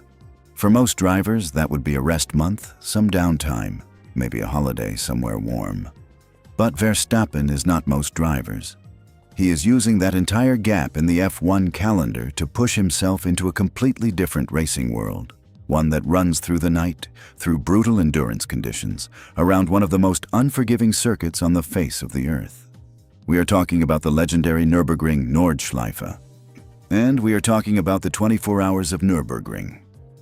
For most drivers, that would be a rest month, some downtime, maybe a holiday somewhere warm. But Verstappen is not most drivers. He is using that entire gap in the F1 calendar to push himself into a completely different racing world. One that runs through the night, through brutal endurance conditions, around one of the most unforgiving circuits on the face of the earth. We are talking about the legendary Nürburgring Nordschleife. And we are talking about the 24 hours of Nürburgring.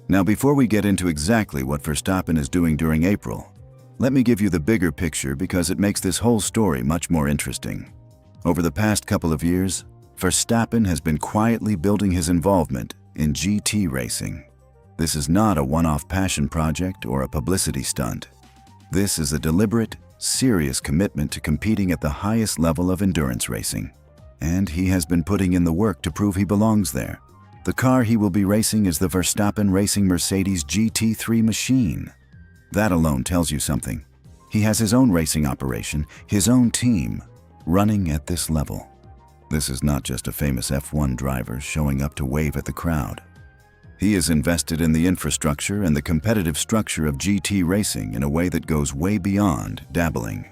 Now, before we get into exactly what Verstappen is doing during April, let me give you the bigger picture because it makes this whole story much more interesting. Over the past couple of years, Verstappen has been quietly building his involvement in GT racing. This is not a one-off passion project or a publicity stunt. This is a deliberate, serious commitment to competing at the highest level of endurance racing. And he has been putting in the work to prove he belongs there. The car he will be racing is the Verstappen Racing Mercedes GT3 machine. That alone tells you something. He has his own racing operation, his own team, running at this level. This is not just a famous F1 driver showing up to wave at the crowd. He is invested in the infrastructure and the competitive structure of GT racing in a way that goes way beyond dabbling.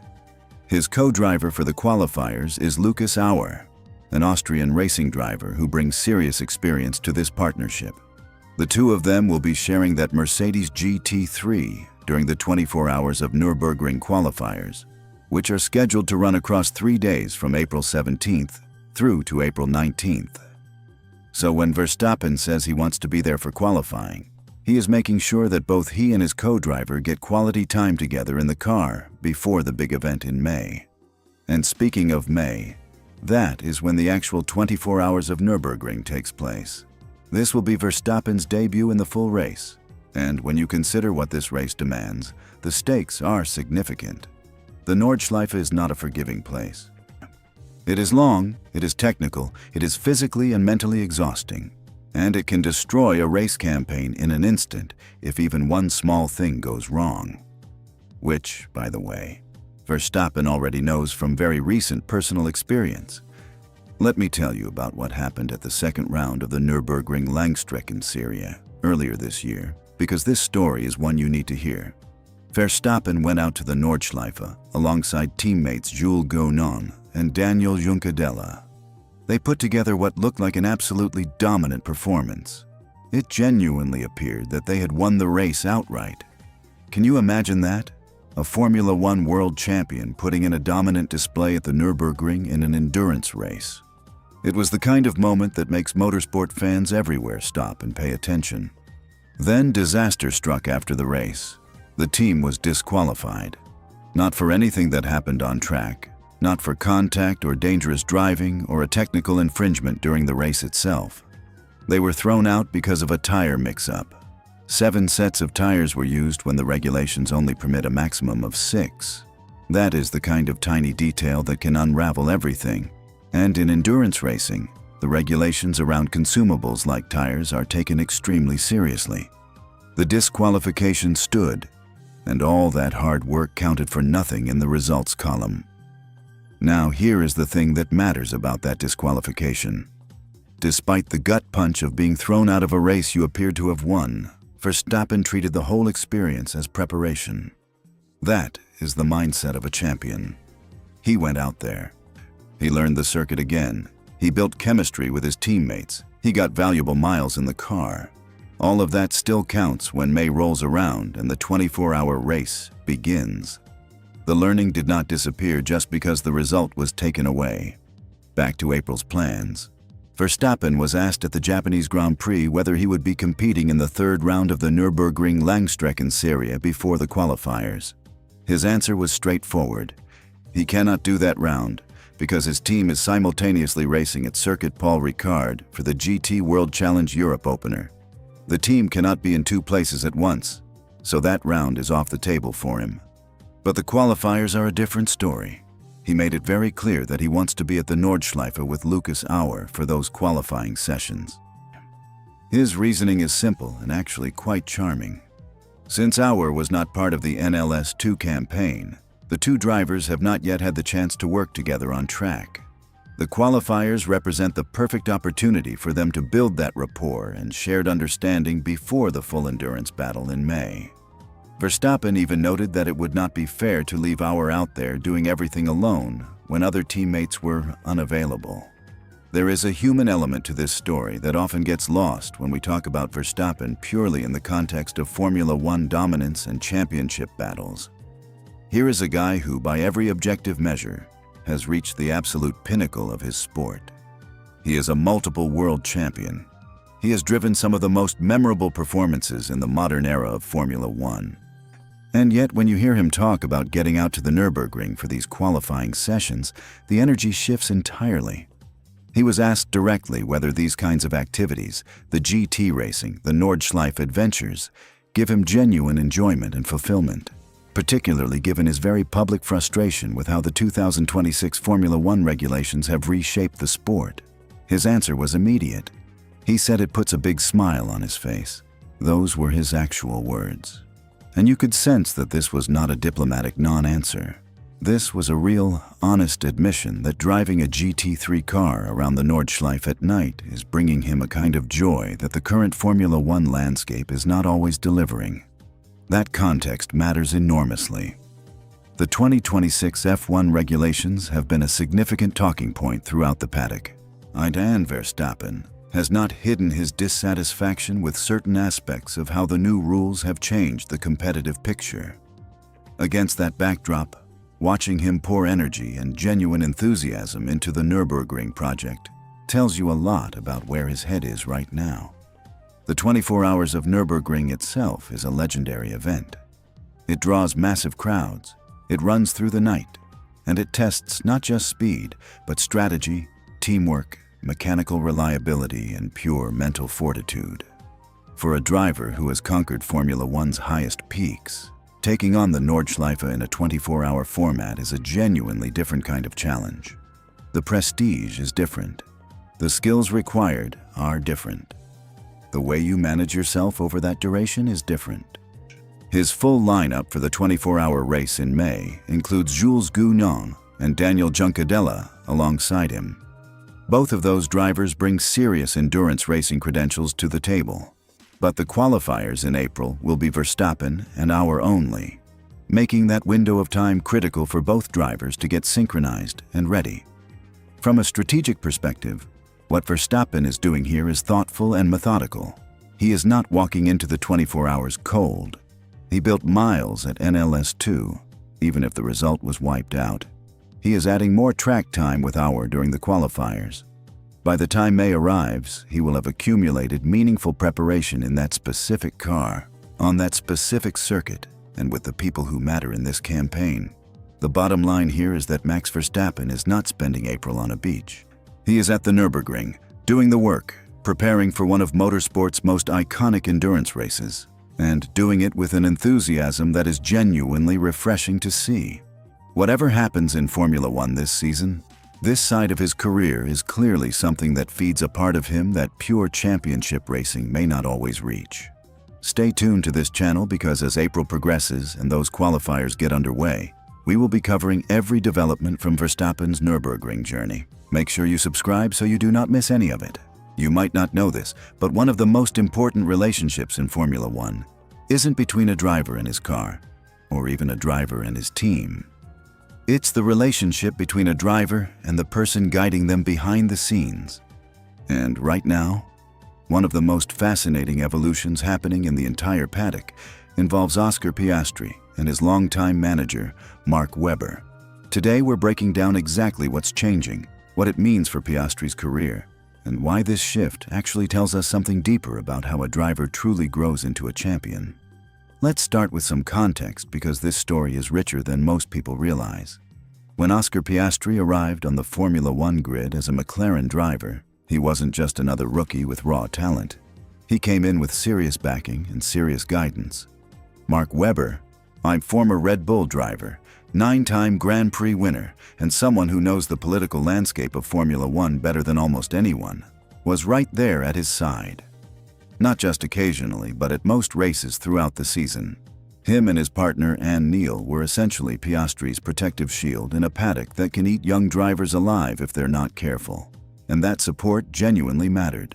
His co-driver for the qualifiers is Lucas Auer, an Austrian racing driver who brings serious experience to this partnership. The two of them will be sharing that Mercedes GT3 during the 24 hours of Nürburgring qualifiers, which are scheduled to run across 3 days from April 17th through to April 19th. So when Verstappen says he wants to be there for qualifying, he is making sure that both he and his co-driver get quality time together in the car before the big event in May. And speaking of May, that is when the actual 24 hours of Nürburgring takes place. This will be Verstappen's debut in the full race, and when you consider what this race demands, the stakes are significant. The Nordschleife is not a forgiving place. It is long, it is technical, it is physically and mentally exhausting, and it can destroy a race campaign in an instant if even one small thing goes wrong. Which, by the way, Verstappen already knows from very recent personal experience. Let me tell you about what happened at the second round of the Nürburgring Langstreckenserie earlier this year, because this story is one you need to hear. Verstappen went out to the Nordschleife alongside teammates Jules Gounon and Daniel Juncadella. They put together what looked like an absolutely dominant performance. It genuinely appeared that they had won the race outright. Can you imagine that? A Formula One world champion putting in a dominant display at the Nürburgring in an endurance race. It was the kind of moment that makes motorsport fans everywhere stop and pay attention. Then disaster struck after the race. The team was disqualified. Not for anything that happened on track, not for contact or dangerous driving or a technical infringement during the race itself. They were thrown out because of a tire mix-up. 7 sets of tires were used when the regulations only permit a maximum of 6. That is the kind of tiny detail that can unravel everything. And in endurance racing, the regulations around consumables like tires are taken extremely seriously. The disqualification stood, and all that hard work counted for nothing in the results column. Now here is the thing that matters about that disqualification. Despite the gut punch of being thrown out of a race you appeared to have won, Verstappen treated the whole experience as preparation. That is the mindset of a champion. He went out there. He learned the circuit again. He built chemistry with his teammates. He got valuable miles in the car. All of that still counts when May rolls around and the 24-hour race begins. The learning did not disappear just because the result was taken away. Back to April's plans. Verstappen was asked at the Japanese Grand Prix whether he would be competing in the third round of the Nürburgring Langstreckenserie before the qualifiers. His answer was straightforward. He cannot do that round because his team is simultaneously racing at Circuit Paul Ricard for the GT World Challenge Europe opener. The team cannot be in two places at once, so that round is off the table for him. But the qualifiers are a different story. He made it very clear that he wants to be at the Nordschleife with Lucas Auer for those qualifying sessions. His reasoning is simple and actually quite charming. Since Auer was not part of the NLS2 campaign, the two drivers have not yet had the chance to work together on track. The qualifiers represent the perfect opportunity for them to build that rapport and shared understanding before the full endurance battle in May. Verstappen even noted that it would not be fair to leave Auer out there doing everything alone when other teammates were unavailable. There is a human element to this story that often gets lost when we talk about Verstappen purely in the context of Formula One dominance and championship battles. Here is a guy who, by every objective measure, has reached the absolute pinnacle of his sport. He is a multiple world champion. He has driven some of the most memorable performances in the modern era of Formula One. And yet, when you hear him talk about getting out to the Nürburgring for these qualifying sessions, the energy shifts entirely. He was asked directly whether these kinds of activities, the GT racing, the Nordschleife adventures, give him genuine enjoyment and fulfillment, particularly given his very public frustration with how the 2026 Formula One regulations have reshaped the sport. His answer was immediate. He said it puts a big smile on his face. Those were his actual words. And you could sense that this was not a diplomatic non-answer. This was a real, honest admission that driving a GT3 car around the Nordschleife at night is bringing him a kind of joy that the current Formula One landscape is not always delivering. That context matters enormously. The 2026 F1 regulations have been a significant talking point throughout the paddock. And Verstappen has not hidden his dissatisfaction with certain aspects of how the new rules have changed the competitive picture. Against that backdrop, watching him pour energy and genuine enthusiasm into the Nürburgring project tells you a lot about where his head is right now. The 24 hours of Nürburgring itself is a legendary event. It draws massive crowds, it runs through the night, and it tests not just speed, but strategy, teamwork, mechanical reliability, and pure mental fortitude. For a driver who has conquered Formula One's highest peaks, taking on the Nordschleife in a 24-hour format is a genuinely different kind of challenge. The prestige is different. The skills required are different. The way you manage yourself over that duration is different. His full lineup for the 24-hour race in May includes Jules Gounon and Daniel Juncadella alongside him. Both of those drivers bring serious endurance racing credentials to the table. But the qualifiers in April will be Verstappen and Auer only, making that window of time critical for both drivers to get synchronized and ready. From a strategic perspective, what Verstappen is doing here is thoughtful and methodical. He is not walking into the 24 hours cold. He built miles at NLS2, even if the result was wiped out. He is adding more track time with Auer during the qualifiers. By the time May arrives, he will have accumulated meaningful preparation in that specific car, on that specific circuit, and with the people who matter in this campaign. The bottom line here is that Max Verstappen is not spending April on a beach. He is at the Nürburgring, doing the work, preparing for one of motorsport's most iconic endurance races, and doing it with an enthusiasm that is genuinely refreshing to see. Whatever happens in Formula One this season, this side of his career is clearly something that feeds a part of him that pure championship racing may not always reach. Stay tuned to this channel because as April progresses and those qualifiers get underway, we will be covering every development from Verstappen's Nürburgring journey. Make sure you subscribe so you do not miss any of it. You might not know this, but one of the most important relationships in Formula One isn't between a driver and his car, or even a driver and his team. It's the relationship between a driver and the person guiding them behind the scenes. And right now, one of the most fascinating evolutions happening in the entire paddock involves Oscar Piastri and his longtime manager, Mark Webber. Today we're breaking down exactly what's changing, what it means for Piastri's career, and why this shift actually tells us something deeper about how a driver truly grows into a champion. Let's start with some context because this story is richer than most people realize. When Oscar Piastri arrived on the Formula One grid as a McLaren driver, he wasn't just another rookie with raw talent. He came in with serious backing and serious guidance. Mark Webber, I'm former Red Bull driver, 9-time Grand Prix winner, and someone who knows the political landscape of Formula One better than almost anyone, was right there at his side. Not just occasionally, but at most races throughout the season. Him and his partner, Ann Neal, were essentially Piastri's protective shield in a paddock that can eat young drivers alive if they're not careful. And that support genuinely mattered.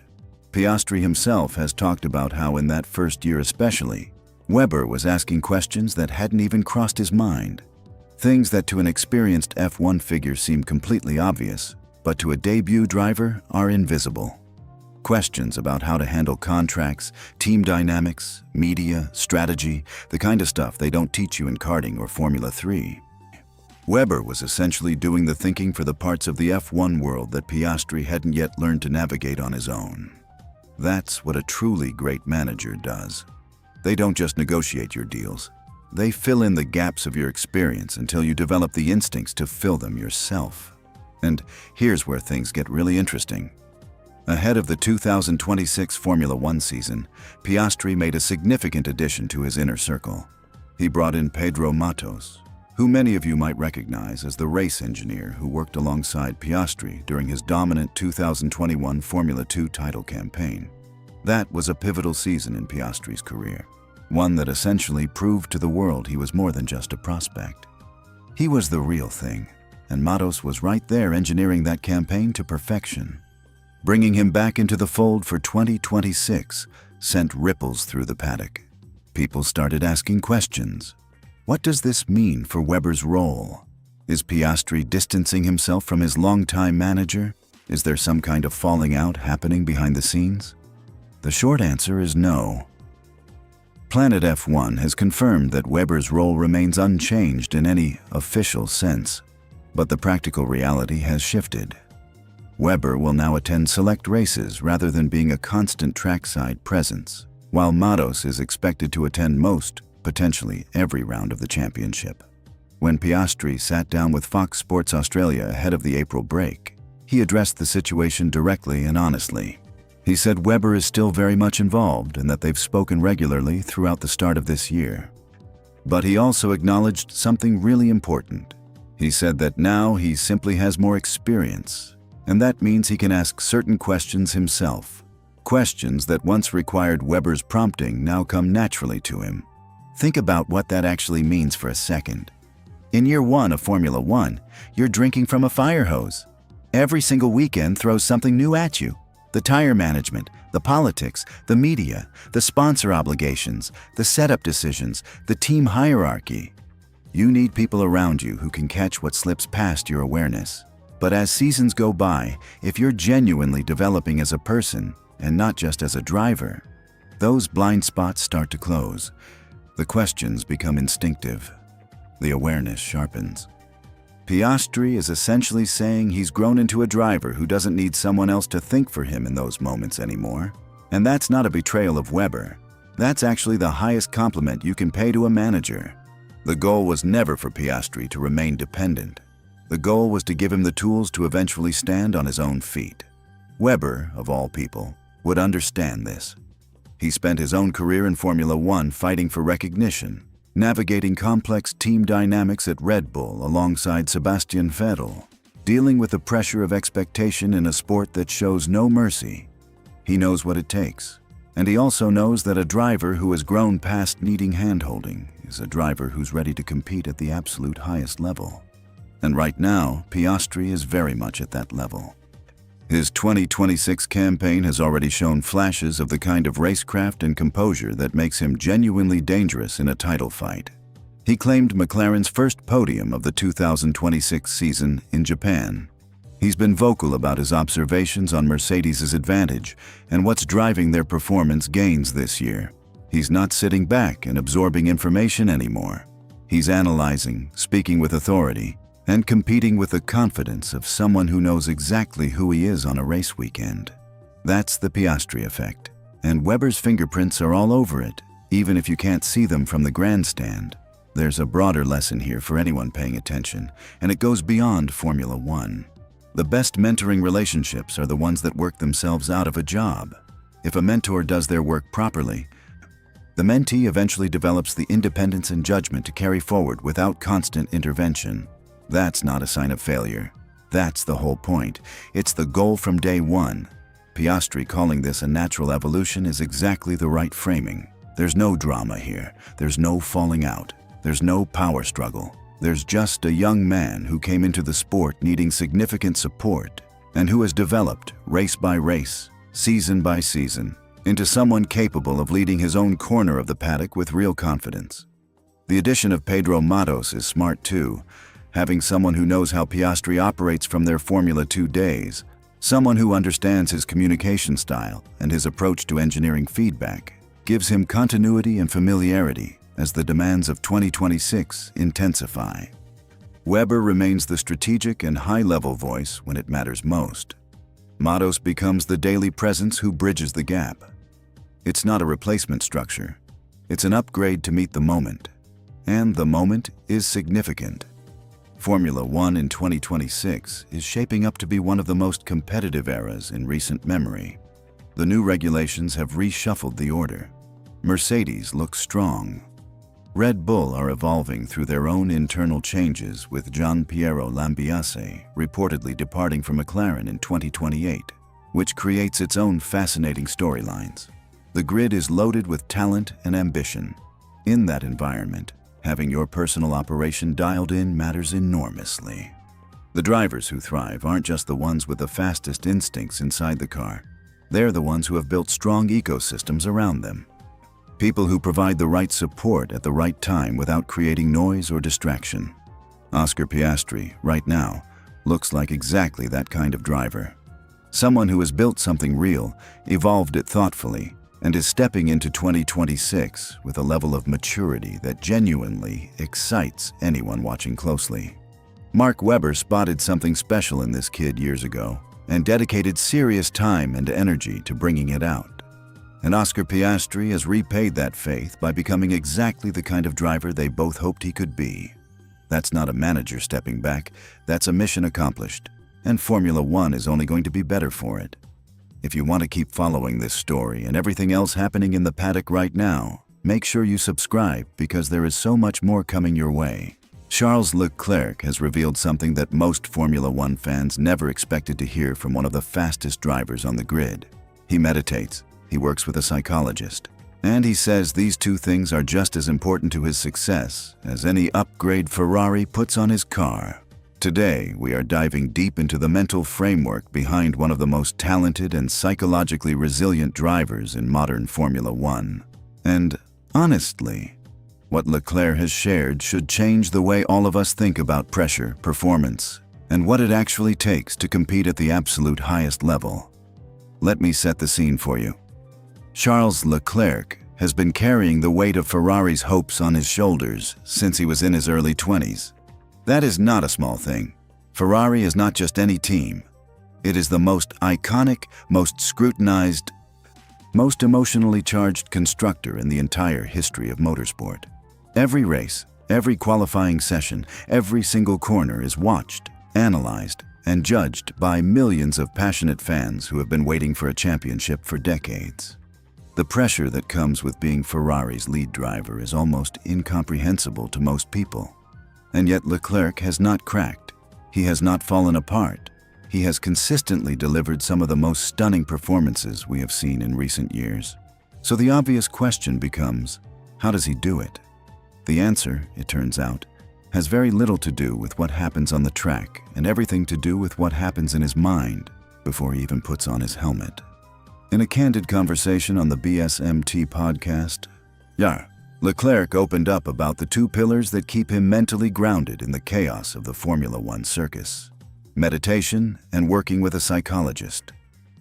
Piastri himself has talked about how in that first year especially, Webber was asking questions that hadn't even crossed his mind. Things that to an experienced F1 figure seem completely obvious, but to a debut driver are invisible. Questions about how to handle contracts, team dynamics, media, strategy, the kind of stuff they don't teach you in karting or Formula 3. Webber was essentially doing the thinking for the parts of the F1 world that Piastri hadn't yet learned to navigate on his own. That's what a truly great manager does. They don't just negotiate your deals. They fill in the gaps of your experience until you develop the instincts to fill them yourself. And here's where things get really interesting. Ahead of the 2026 Formula One season, Piastri made a significant addition to his inner circle. He brought in Pedro Matos, who many of you might recognize as the race engineer who worked alongside Piastri during his dominant 2021 Formula 2 title campaign. That was a pivotal season in Piastri's career, one that essentially proved to the world he was more than just a prospect. He was the real thing, and Matos was right there engineering that campaign to perfection. Bringing him back into the fold for 2026 sent ripples through the paddock. People started asking questions. What does this mean for Webber's role? Is Piastri distancing himself from his longtime manager? Is there some kind of falling out happening behind the scenes? The short answer is no. Planet F1 has confirmed that Webber's role remains unchanged in any official sense, but the practical reality has shifted. Webber will now attend select races rather than being a constant trackside presence, while Matos is expected to attend most, potentially every round of the championship. When Piastri sat down with Fox Sports Australia ahead of the April break, he addressed the situation directly and honestly. He said Webber is still very much involved and that they've spoken regularly throughout the start of this year. But he also acknowledged something really important. He said that now he simply has more experience, and that means he can ask certain questions himself. Questions that once required Webber's prompting now come naturally to him. Think about what that actually means for a second. In year one of Formula One, you're drinking from a fire hose. Every single weekend throws something new at you. The tire management, the politics, the media, the sponsor obligations, the setup decisions, the team hierarchy. You need people around you who can catch what slips past your awareness. But as seasons go by, if you're genuinely developing as a person and not just as a driver, those blind spots start to close. The questions become instinctive. The awareness sharpens. Piastri is essentially saying he's grown into a driver who doesn't need someone else to think for him in those moments anymore. And that's not a betrayal of Webber. That's actually the highest compliment you can pay to a manager. The goal was never for Piastri to remain dependent. The goal was to give him the tools to eventually stand on his own feet. Webber, of all people, would understand this. He spent his own career in Formula One fighting for recognition, navigating complex team dynamics at Red Bull alongside Sebastian Vettel, dealing with the pressure of expectation in a sport that shows no mercy. He knows what it takes, and he also knows that a driver who has grown past needing hand-holding is a driver who's ready to compete at the absolute highest level. And right now, Piastri is very much at that level. His 2026 campaign has already shown flashes of the kind of racecraft and composure that makes him genuinely dangerous in a title fight. He claimed McLaren's first podium of the 2026 season in Japan. He's been vocal about his observations on Mercedes' advantage and what's driving their performance gains this year. He's not sitting back and absorbing information anymore. He's analyzing, speaking with authority, and competing with the confidence of someone who knows exactly who he is on a race weekend. That's the Piastri effect, and Webber's fingerprints are all over it, even if you can't see them from the grandstand. There's a broader lesson here for anyone paying attention, and it goes beyond Formula One. The best mentoring relationships are the ones that work themselves out of a job. If a mentor does their work properly, the mentee eventually develops the independence and judgment to carry forward without constant intervention. That's not a sign of failure. That's the whole point. It's the goal from day one. Piastri calling this a natural evolution is exactly the right framing. There's no drama here. There's no falling out. There's no power struggle. There's just a young man who came into the sport needing significant support and who has developed, race by race, season by season, into someone capable of leading his own corner of the paddock with real confidence. The addition of Pedro Matos is smart too, having someone who knows how Piastri operates from their Formula 2 days, someone who understands his communication style and his approach to engineering feedback, gives him continuity and familiarity as the demands of 2026 intensify. Webber remains the strategic and high-level voice when it matters most. Matos becomes the daily presence who bridges the gap. It's not a replacement structure. It's an upgrade to meet the moment. And the moment is significant. Formula One in 2026 is shaping up to be one of the most competitive eras in recent memory. The new regulations have reshuffled the order. Mercedes looks strong. Red Bull are evolving through their own internal changes, with Gianpiero Lambiase reportedly departing from McLaren in 2028, which creates its own fascinating storylines. The grid is loaded with talent and ambition. In that environment, having your personal operation dialed in matters enormously. The drivers who thrive aren't just the ones with the fastest instincts inside the car. They're the ones who have built strong ecosystems around them. People who provide the right support at the right time without creating noise or distraction. Oscar Piastri, right now, looks like exactly that kind of driver. Someone who has built something real, evolved it thoughtfully, and is stepping into 2026 with a level of maturity that genuinely excites anyone watching closely. Mark Webber spotted something special in this kid years ago and dedicated serious time and energy to bringing it out. And Oscar Piastri has repaid that faith by becoming exactly the kind of driver they both hoped he could be. That's not a manager stepping back, that's a mission accomplished, and Formula One is only going to be better for it. If you want to keep following this story and everything else happening in the paddock right now, make sure you subscribe because there is so much more coming your way. Charles Leclerc has revealed something that most Formula One fans never expected to hear from one of the fastest drivers on the grid. He meditates. He works with a psychologist, and he says these two things are just as important to his success as any upgrade Ferrari puts on his car. Today, we are diving deep into the mental framework behind one of the most talented and psychologically resilient drivers in modern Formula One. And, honestly, what Leclerc has shared should change the way all of us think about pressure, performance, and what it actually takes to compete at the absolute highest level. Let me set the scene for you. Charles Leclerc has been carrying the weight of Ferrari's hopes on his shoulders since he was in his early 20s. That is not a small thing. Ferrari is not just any team. It is the most iconic, most scrutinized, most emotionally charged constructor in the entire history of motorsport. Every race, every qualifying session, every single corner is watched, analyzed, and judged by millions of passionate fans who have been waiting for a championship for decades. The pressure that comes with being Ferrari's lead driver is almost incomprehensible to most people. And yet Leclerc has not cracked. He has not fallen apart. He has consistently delivered some of the most stunning performances we have seen in recent years. So the obvious question becomes, how does he do it? The answer, it turns out, has very little to do with what happens on the track and everything to do with what happens in his mind before he even puts on his helmet. In a candid conversation on the BSMT podcast, Leclerc opened up about the two pillars that keep him mentally grounded in the chaos of the Formula One circus: meditation and working with a psychologist.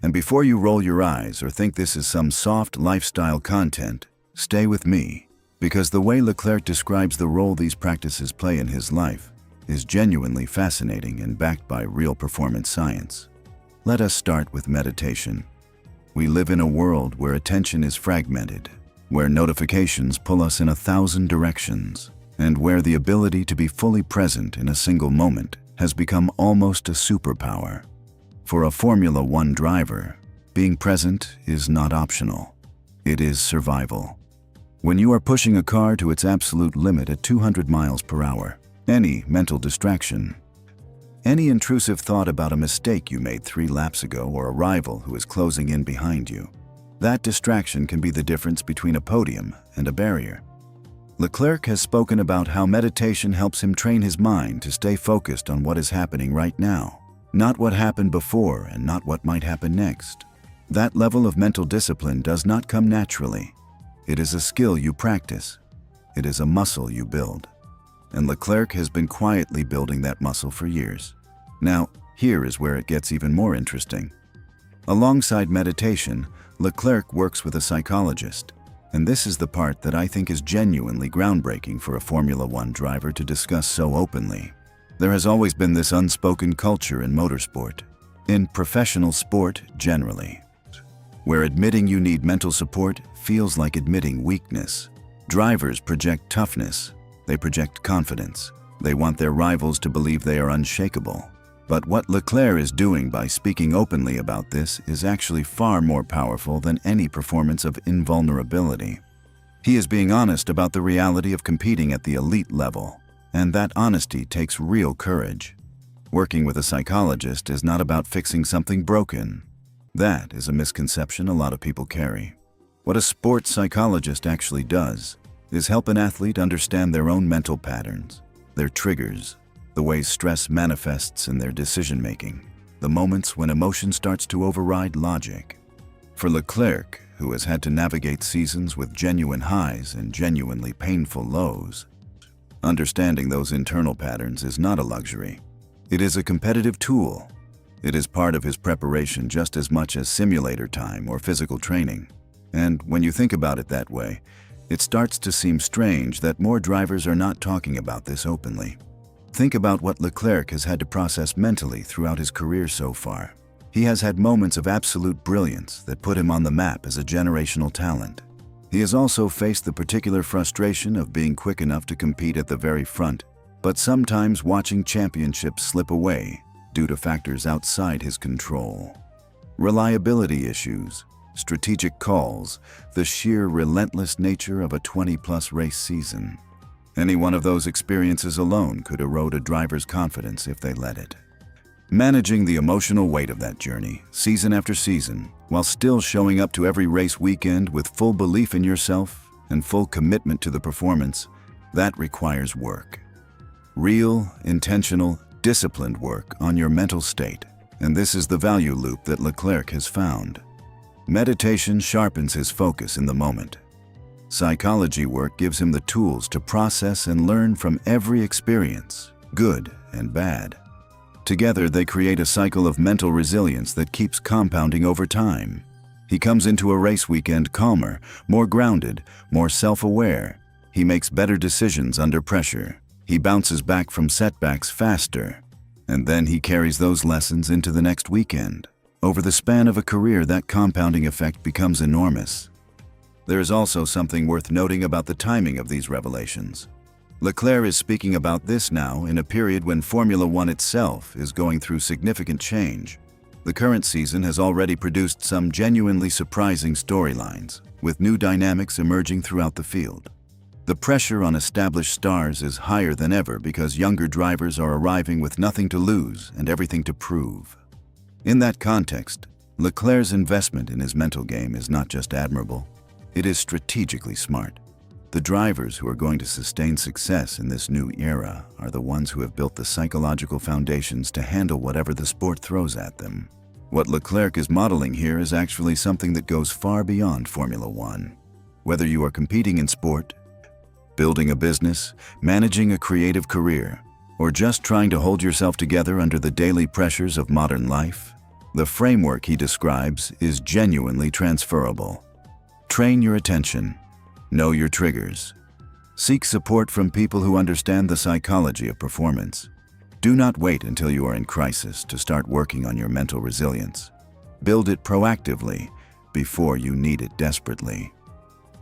And before you roll your eyes or think this is some soft lifestyle content, stay with me, because the way Leclerc describes the role these practices play in his life is genuinely fascinating and backed by real performance science. Let us start with meditation. We live in a world where attention is fragmented, where notifications pull us in 1,000 directions, and where the ability to be fully present in a single moment has become almost a superpower. For a Formula One driver, being present is not optional. It is survival. When you are pushing a car to its absolute limit at 200 miles per hour, any mental distraction, any intrusive thought about a mistake you made 3 laps ago or a rival who is closing in behind you, that distraction can be the difference between a podium and a barrier. Leclerc has spoken about how meditation helps him train his mind to stay focused on what is happening right now, not what happened before and not what might happen next. That level of mental discipline does not come naturally. It is a skill you practice. It is a muscle you build. And Leclerc has been quietly building that muscle for years. Now, here is where it gets even more interesting. Alongside meditation, Leclerc works with a psychologist, and this is the part that I think is genuinely groundbreaking for a Formula One driver to discuss so openly. There has always been this unspoken culture in motorsport, in professional sport generally, where admitting you need mental support feels like admitting weakness. Drivers project toughness. They project confidence. They want their rivals to believe they are unshakable. But what Leclerc is doing by speaking openly about this is actually far more powerful than any performance of invulnerability. He is being honest about the reality of competing at the elite level, and that honesty takes real courage. Working with a psychologist is not about fixing something broken. That is a misconception a lot of people carry. What a sports psychologist actually does is help an athlete understand their own mental patterns, their triggers, the ways stress manifests in their decision-making, the moments when emotion starts to override logic. For Leclerc, who has had to navigate seasons with genuine highs and genuinely painful lows, understanding those internal patterns is not a luxury. It is a competitive tool. It is part of his preparation just as much as simulator time or physical training. And when you think about it that way, it starts to seem strange that more drivers are not talking about this openly. Think about what Leclerc has had to process mentally throughout his career so far. He has had moments of absolute brilliance that put him on the map as a generational talent. He has also faced the particular frustration of being quick enough to compete at the very front, but sometimes watching championships slip away due to factors outside his control. Reliability issues, strategic calls, the sheer relentless nature of a 20-plus race season. Any one of those experiences alone could erode a driver's confidence if they let it. Managing the emotional weight of that journey, season after season, while still showing up to every race weekend with full belief in yourself and full commitment to the performance, that requires work. Real, intentional, disciplined work on your mental state. And this is the value loop that Leclerc has found. Meditation sharpens his focus in the moment. Psychology work gives him the tools to process and learn from every experience, good and bad. Together, they create a cycle of mental resilience that keeps compounding over time. He comes into a race weekend calmer, more grounded, more self-aware. He makes better decisions under pressure. He bounces back from setbacks faster. And then he carries those lessons into the next weekend. Over the span of a career, that compounding effect becomes enormous. There is also something worth noting about the timing of these revelations. Leclerc is speaking about this now in a period when Formula One itself is going through significant change. The current season has already produced some genuinely surprising storylines, with new dynamics emerging throughout the field. The pressure on established stars is higher than ever because younger drivers are arriving with nothing to lose and everything to prove. In that context, Leclerc's investment in his mental game is not just admirable, it is strategically smart. The drivers who are going to sustain success in this new era are the ones who have built the psychological foundations to handle whatever the sport throws at them. What Leclerc is modeling here is actually something that goes far beyond Formula One. Whether you are competing in sport, Building a business, managing a creative career, or just trying to hold yourself together under the daily pressures of modern life? The framework he describes is genuinely transferable. Train your attention. Know your triggers. Seek support from people who understand the psychology of performance. Do not wait until you are in crisis to start working on your mental resilience. Build it proactively before you need it desperately.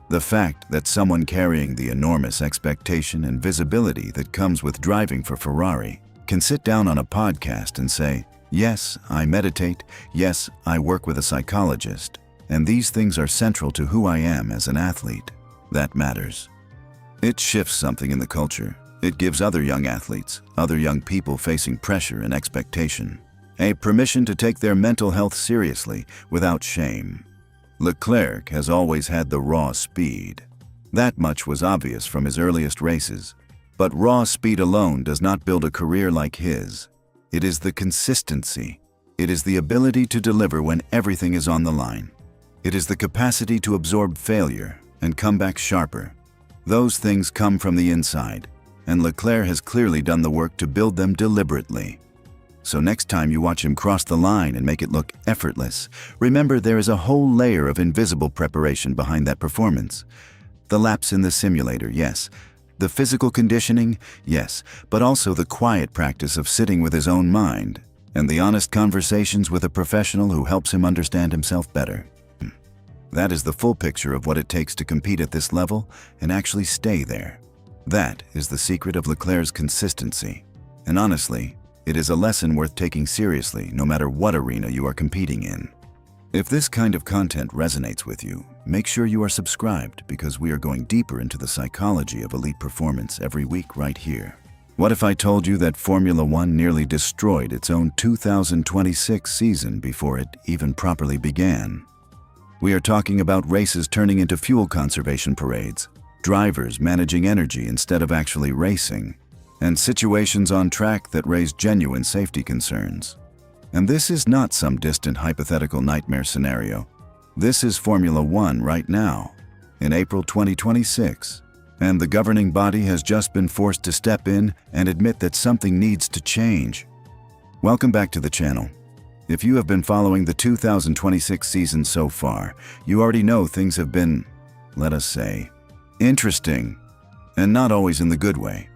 The fact that someone carrying the enormous expectation and visibility that comes with driving for Ferrari can sit down on a podcast and say, "Yes, I meditate. Yes, I work with a psychologist. And these things are central to who I am as an athlete," that matters. It shifts something in the culture. It gives other young athletes, other young people facing pressure and expectation, a permission to take their mental health seriously without shame. Leclerc has always had the raw speed. That much was obvious from his earliest races. But raw speed alone does not build a career like his. It is the consistency. It is the ability to deliver when everything is on the line. It is the capacity to absorb failure and come back sharper. Those things come from the inside, and Leclerc has clearly done the work to build them deliberately. So next time you watch him cross the line and make it look effortless, remember there is a whole layer of invisible preparation behind that performance. The laps in the simulator, yes. The physical conditioning, yes, but also the quiet practice of sitting with his own mind and the honest conversations with a professional who helps him understand himself better. That is the full picture of what it takes to compete at this level and actually stay there. That is the secret of Leclerc's consistency. And honestly, it is a lesson worth taking seriously no matter what arena you are competing in. If this kind of content resonates with you, make sure you are subscribed because we are going deeper into the psychology of elite performance every week right here. What if I told you that Formula One nearly destroyed its own 2026 season before it even properly began? We are talking about races turning into fuel conservation parades, drivers managing energy instead of actually racing, and situations on track that raise genuine safety concerns. And this is not some distant hypothetical nightmare scenario. This is Formula One right now, in April 2026, and the governing body has just been forced to step in and admit that something needs to change. Welcome back to the channel. If you have been following the 2026 season so far, you already know things have been, let us say, interesting, and not always in the good way.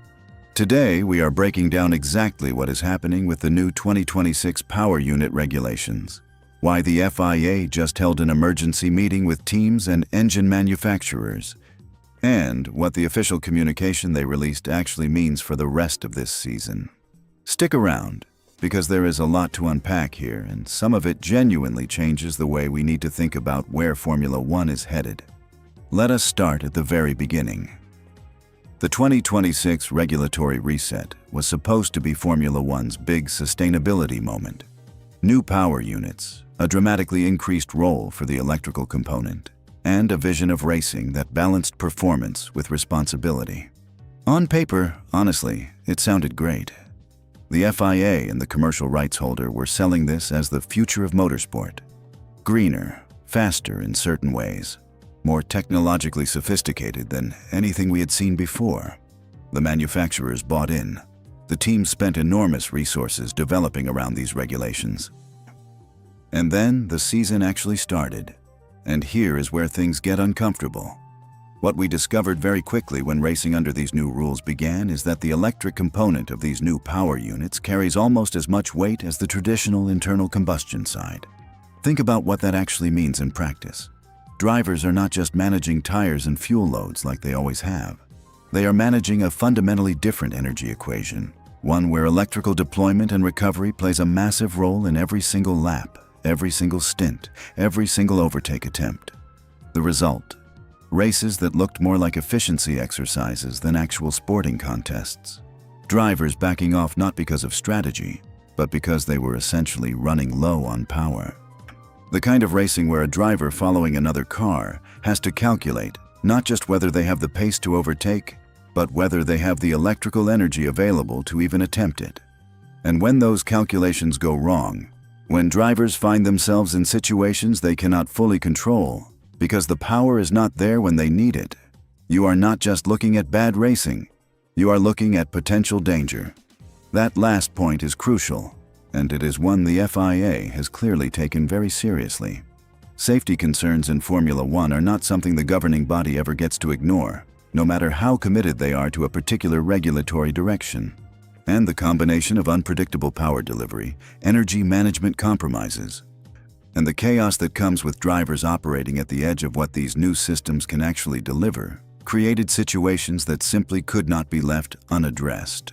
Today, we are breaking down exactly what is happening with the new 2026 power unit regulations, why the FIA just held an emergency meeting with teams and engine manufacturers, and what the official communication they released actually means for the rest of this season. Stick around, because there is a lot to unpack here, and some of it genuinely changes the way we need to think about where Formula One is headed. Let us start at the very beginning. The 2026 regulatory reset was supposed to be Formula One's big sustainability moment. New power units, a dramatically increased role for the electrical component, and a vision of racing that balanced performance with responsibility. On paper, honestly, it sounded great. The FIA and the commercial rights holder were selling this as the future of motorsport. Greener, faster in certain ways, more technologically sophisticated than anything we had seen before. The manufacturers bought in. The team spent enormous resources developing around these regulations. And then the season actually started. And here is where things get uncomfortable. What we discovered very quickly when racing under these new rules began is that the electric component of these new power units carries almost as much weight as the traditional internal combustion side. Think about what that actually means in practice. Drivers are not just managing tires and fuel loads like they always have. They are managing a fundamentally different energy equation, one where electrical deployment and recovery plays a massive role in every single lap, every single stint, every single overtake attempt. The result? Races that looked more like efficiency exercises than actual sporting contests. Drivers backing off not because of strategy, but because they were essentially running low on power. The kind of racing where a driver following another car has to calculate not just whether they have the pace to overtake, but whether they have the electrical energy available to even attempt it. And when those calculations go wrong, when drivers find themselves in situations they cannot fully control because the power is not there when they need it, You are not just looking at bad racing, you are looking at potential danger. That last point is crucial, and it is one the FIA has clearly taken very seriously. Safety concerns in Formula One are not something the governing body ever gets to ignore, no matter how committed they are to a particular regulatory direction. And the combination of unpredictable power delivery, energy management compromises, and the chaos that comes with drivers operating at the edge of what these new systems can actually deliver, created situations that simply could not be left unaddressed.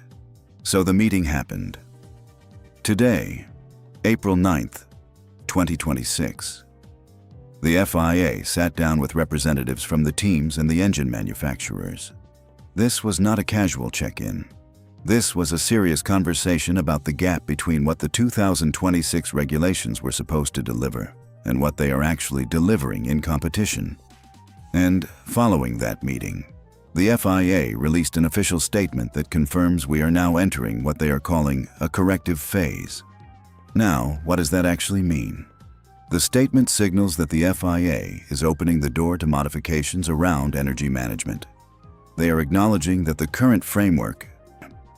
So the meeting happened. Today, April 9th, 2026. The FIA sat down with representatives from the teams and the engine manufacturers. This was not a casual check-in. This was a serious conversation about the gap between what the 2026 regulations were supposed to deliver and what they are actually delivering in competition. And following that meeting, the FIA released an official statement that confirms we are now entering what they are calling a corrective phase. Now, what does that actually mean? The statement signals that the FIA is opening the door to modifications around energy management. They are acknowledging that the current framework,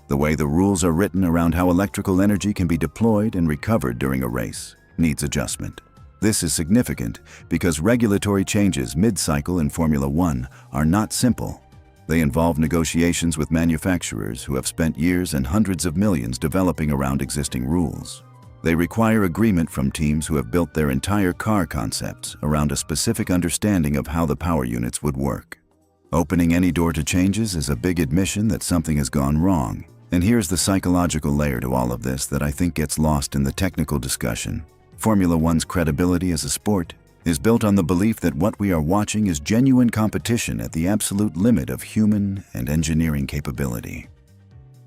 the way the rules are written around how electrical energy can be deployed and recovered during a race, needs adjustment. This is significant because regulatory changes mid-cycle in Formula One are not simple. They involve negotiations with manufacturers who have spent years and hundreds of millions developing around existing rules. They require agreement from teams who have built their entire car concepts around a specific understanding of how the power units would work. Opening any door to changes is a big admission that something has gone wrong. And here's the psychological layer to all of this that I think gets lost in the technical discussion. Formula One's credibility as a sport is built on the belief that what we are watching is genuine competition at the absolute limit of human and engineering capability.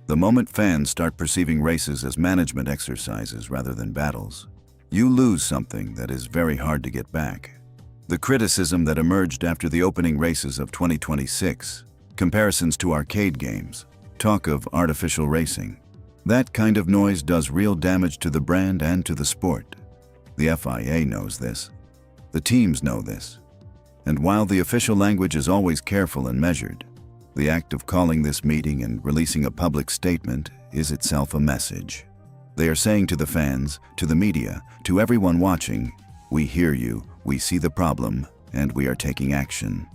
The moment fans start perceiving races as management exercises rather than battles, you lose something that is very hard to get back. The criticism that emerged after the opening races of 2026, comparisons to arcade games, talk of artificial racing, that kind of noise does real damage to the brand and to the sport. The FIA knows this. The teams know this. And while the official language is always careful and measured, the act of calling this meeting and releasing a public statement is itself a message. They are saying to the fans, to the media, to everyone watching, we hear you, we see the problem, and we are taking action.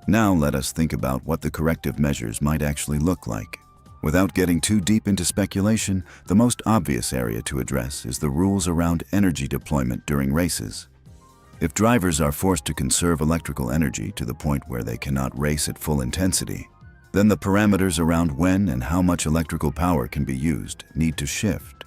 Now let us think about what the corrective measures might actually look like. Without getting too deep into speculation, the most obvious area to address is the rules around energy deployment during races. If drivers are forced to conserve electrical energy to the point where they cannot race at full intensity, then the parameters around when and how much electrical power can be used need to shift.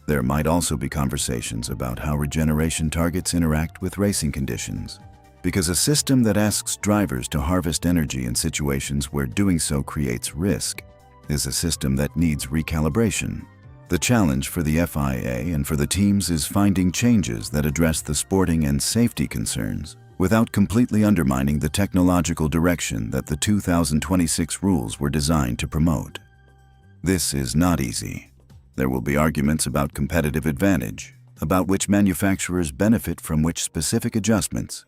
There might also be conversations about how regeneration targets interact with racing conditions, because a system that asks drivers to harvest energy in situations where doing so creates risk is a system that needs recalibration. The challenge for the FIA and for the teams is finding changes that address the sporting and safety concerns without completely undermining the technological direction that the 2026 rules were designed to promote. This is not easy. There will be arguments about competitive advantage, about which manufacturers benefit from which specific adjustments,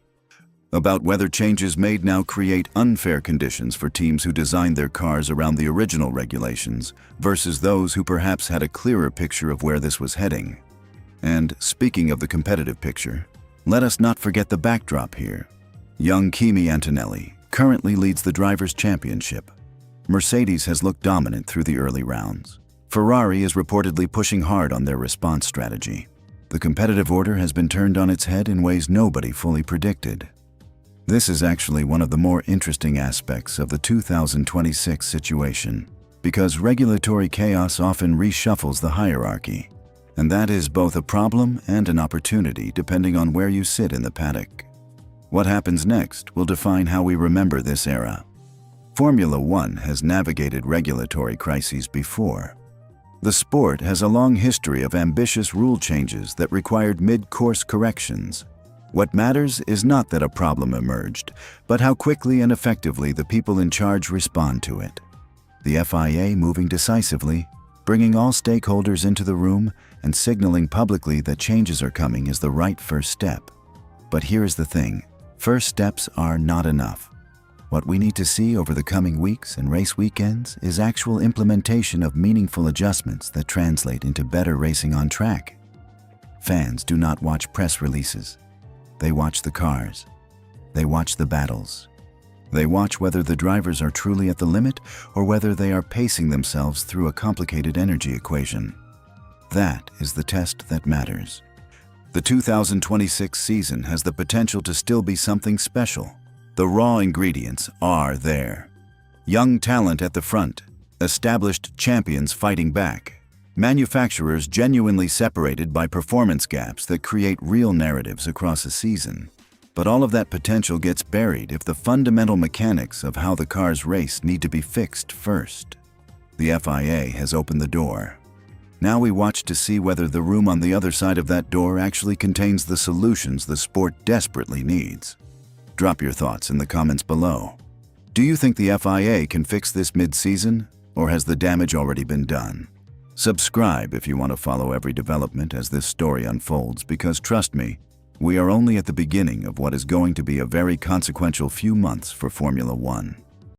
about whether changes made now create unfair conditions for teams who designed their cars around the original regulations versus those who perhaps had a clearer picture of where this was heading. And speaking of the competitive picture, let us not forget the backdrop here. Young Kimi Antonelli currently leads the Drivers' Championship. Mercedes has looked dominant through the early rounds. Ferrari is reportedly pushing hard on their response strategy. The competitive order has been turned on its head in ways nobody fully predicted. This is actually one of the more interesting aspects of the 2026 situation, because regulatory chaos often reshuffles the hierarchy, and that is both a problem and an opportunity depending on where you sit in the paddock. What happens next will define how we remember this era. Formula One has navigated regulatory crises before. The sport has a long history of ambitious rule changes that required mid-course corrections. What matters is not that a problem emerged, but how quickly and effectively the people in charge respond to it. The FIA moving decisively, bringing all stakeholders into the room, and signaling publicly that changes are coming is the right first step. But here's the thing: first steps are not enough. What we need to see over the coming weeks and race weekends is actual implementation of meaningful adjustments that translate into better racing on track. Fans do not watch press releases. They watch the cars. They watch the battles. They watch whether the drivers are truly at the limit or whether they are pacing themselves through a complicated energy equation. That is the test that matters. The 2026 season has the potential to still be something special. The raw ingredients are there. Young talent at the front, established champions fighting back, manufacturers genuinely separated by performance gaps that create real narratives across a season. But all of that potential gets buried if the fundamental mechanics of how the cars race need to be fixed first. The FIA has opened the door. Now we watch to see whether the room on the other side of that door actually contains the solutions the sport desperately needs. Drop your thoughts in the comments below. Do you think the FIA can fix this mid-season, or has the damage already been done? Subscribe if you want to follow every development as this story unfolds, because trust me, we are only at the beginning of what is going to be a very consequential few months for Formula One.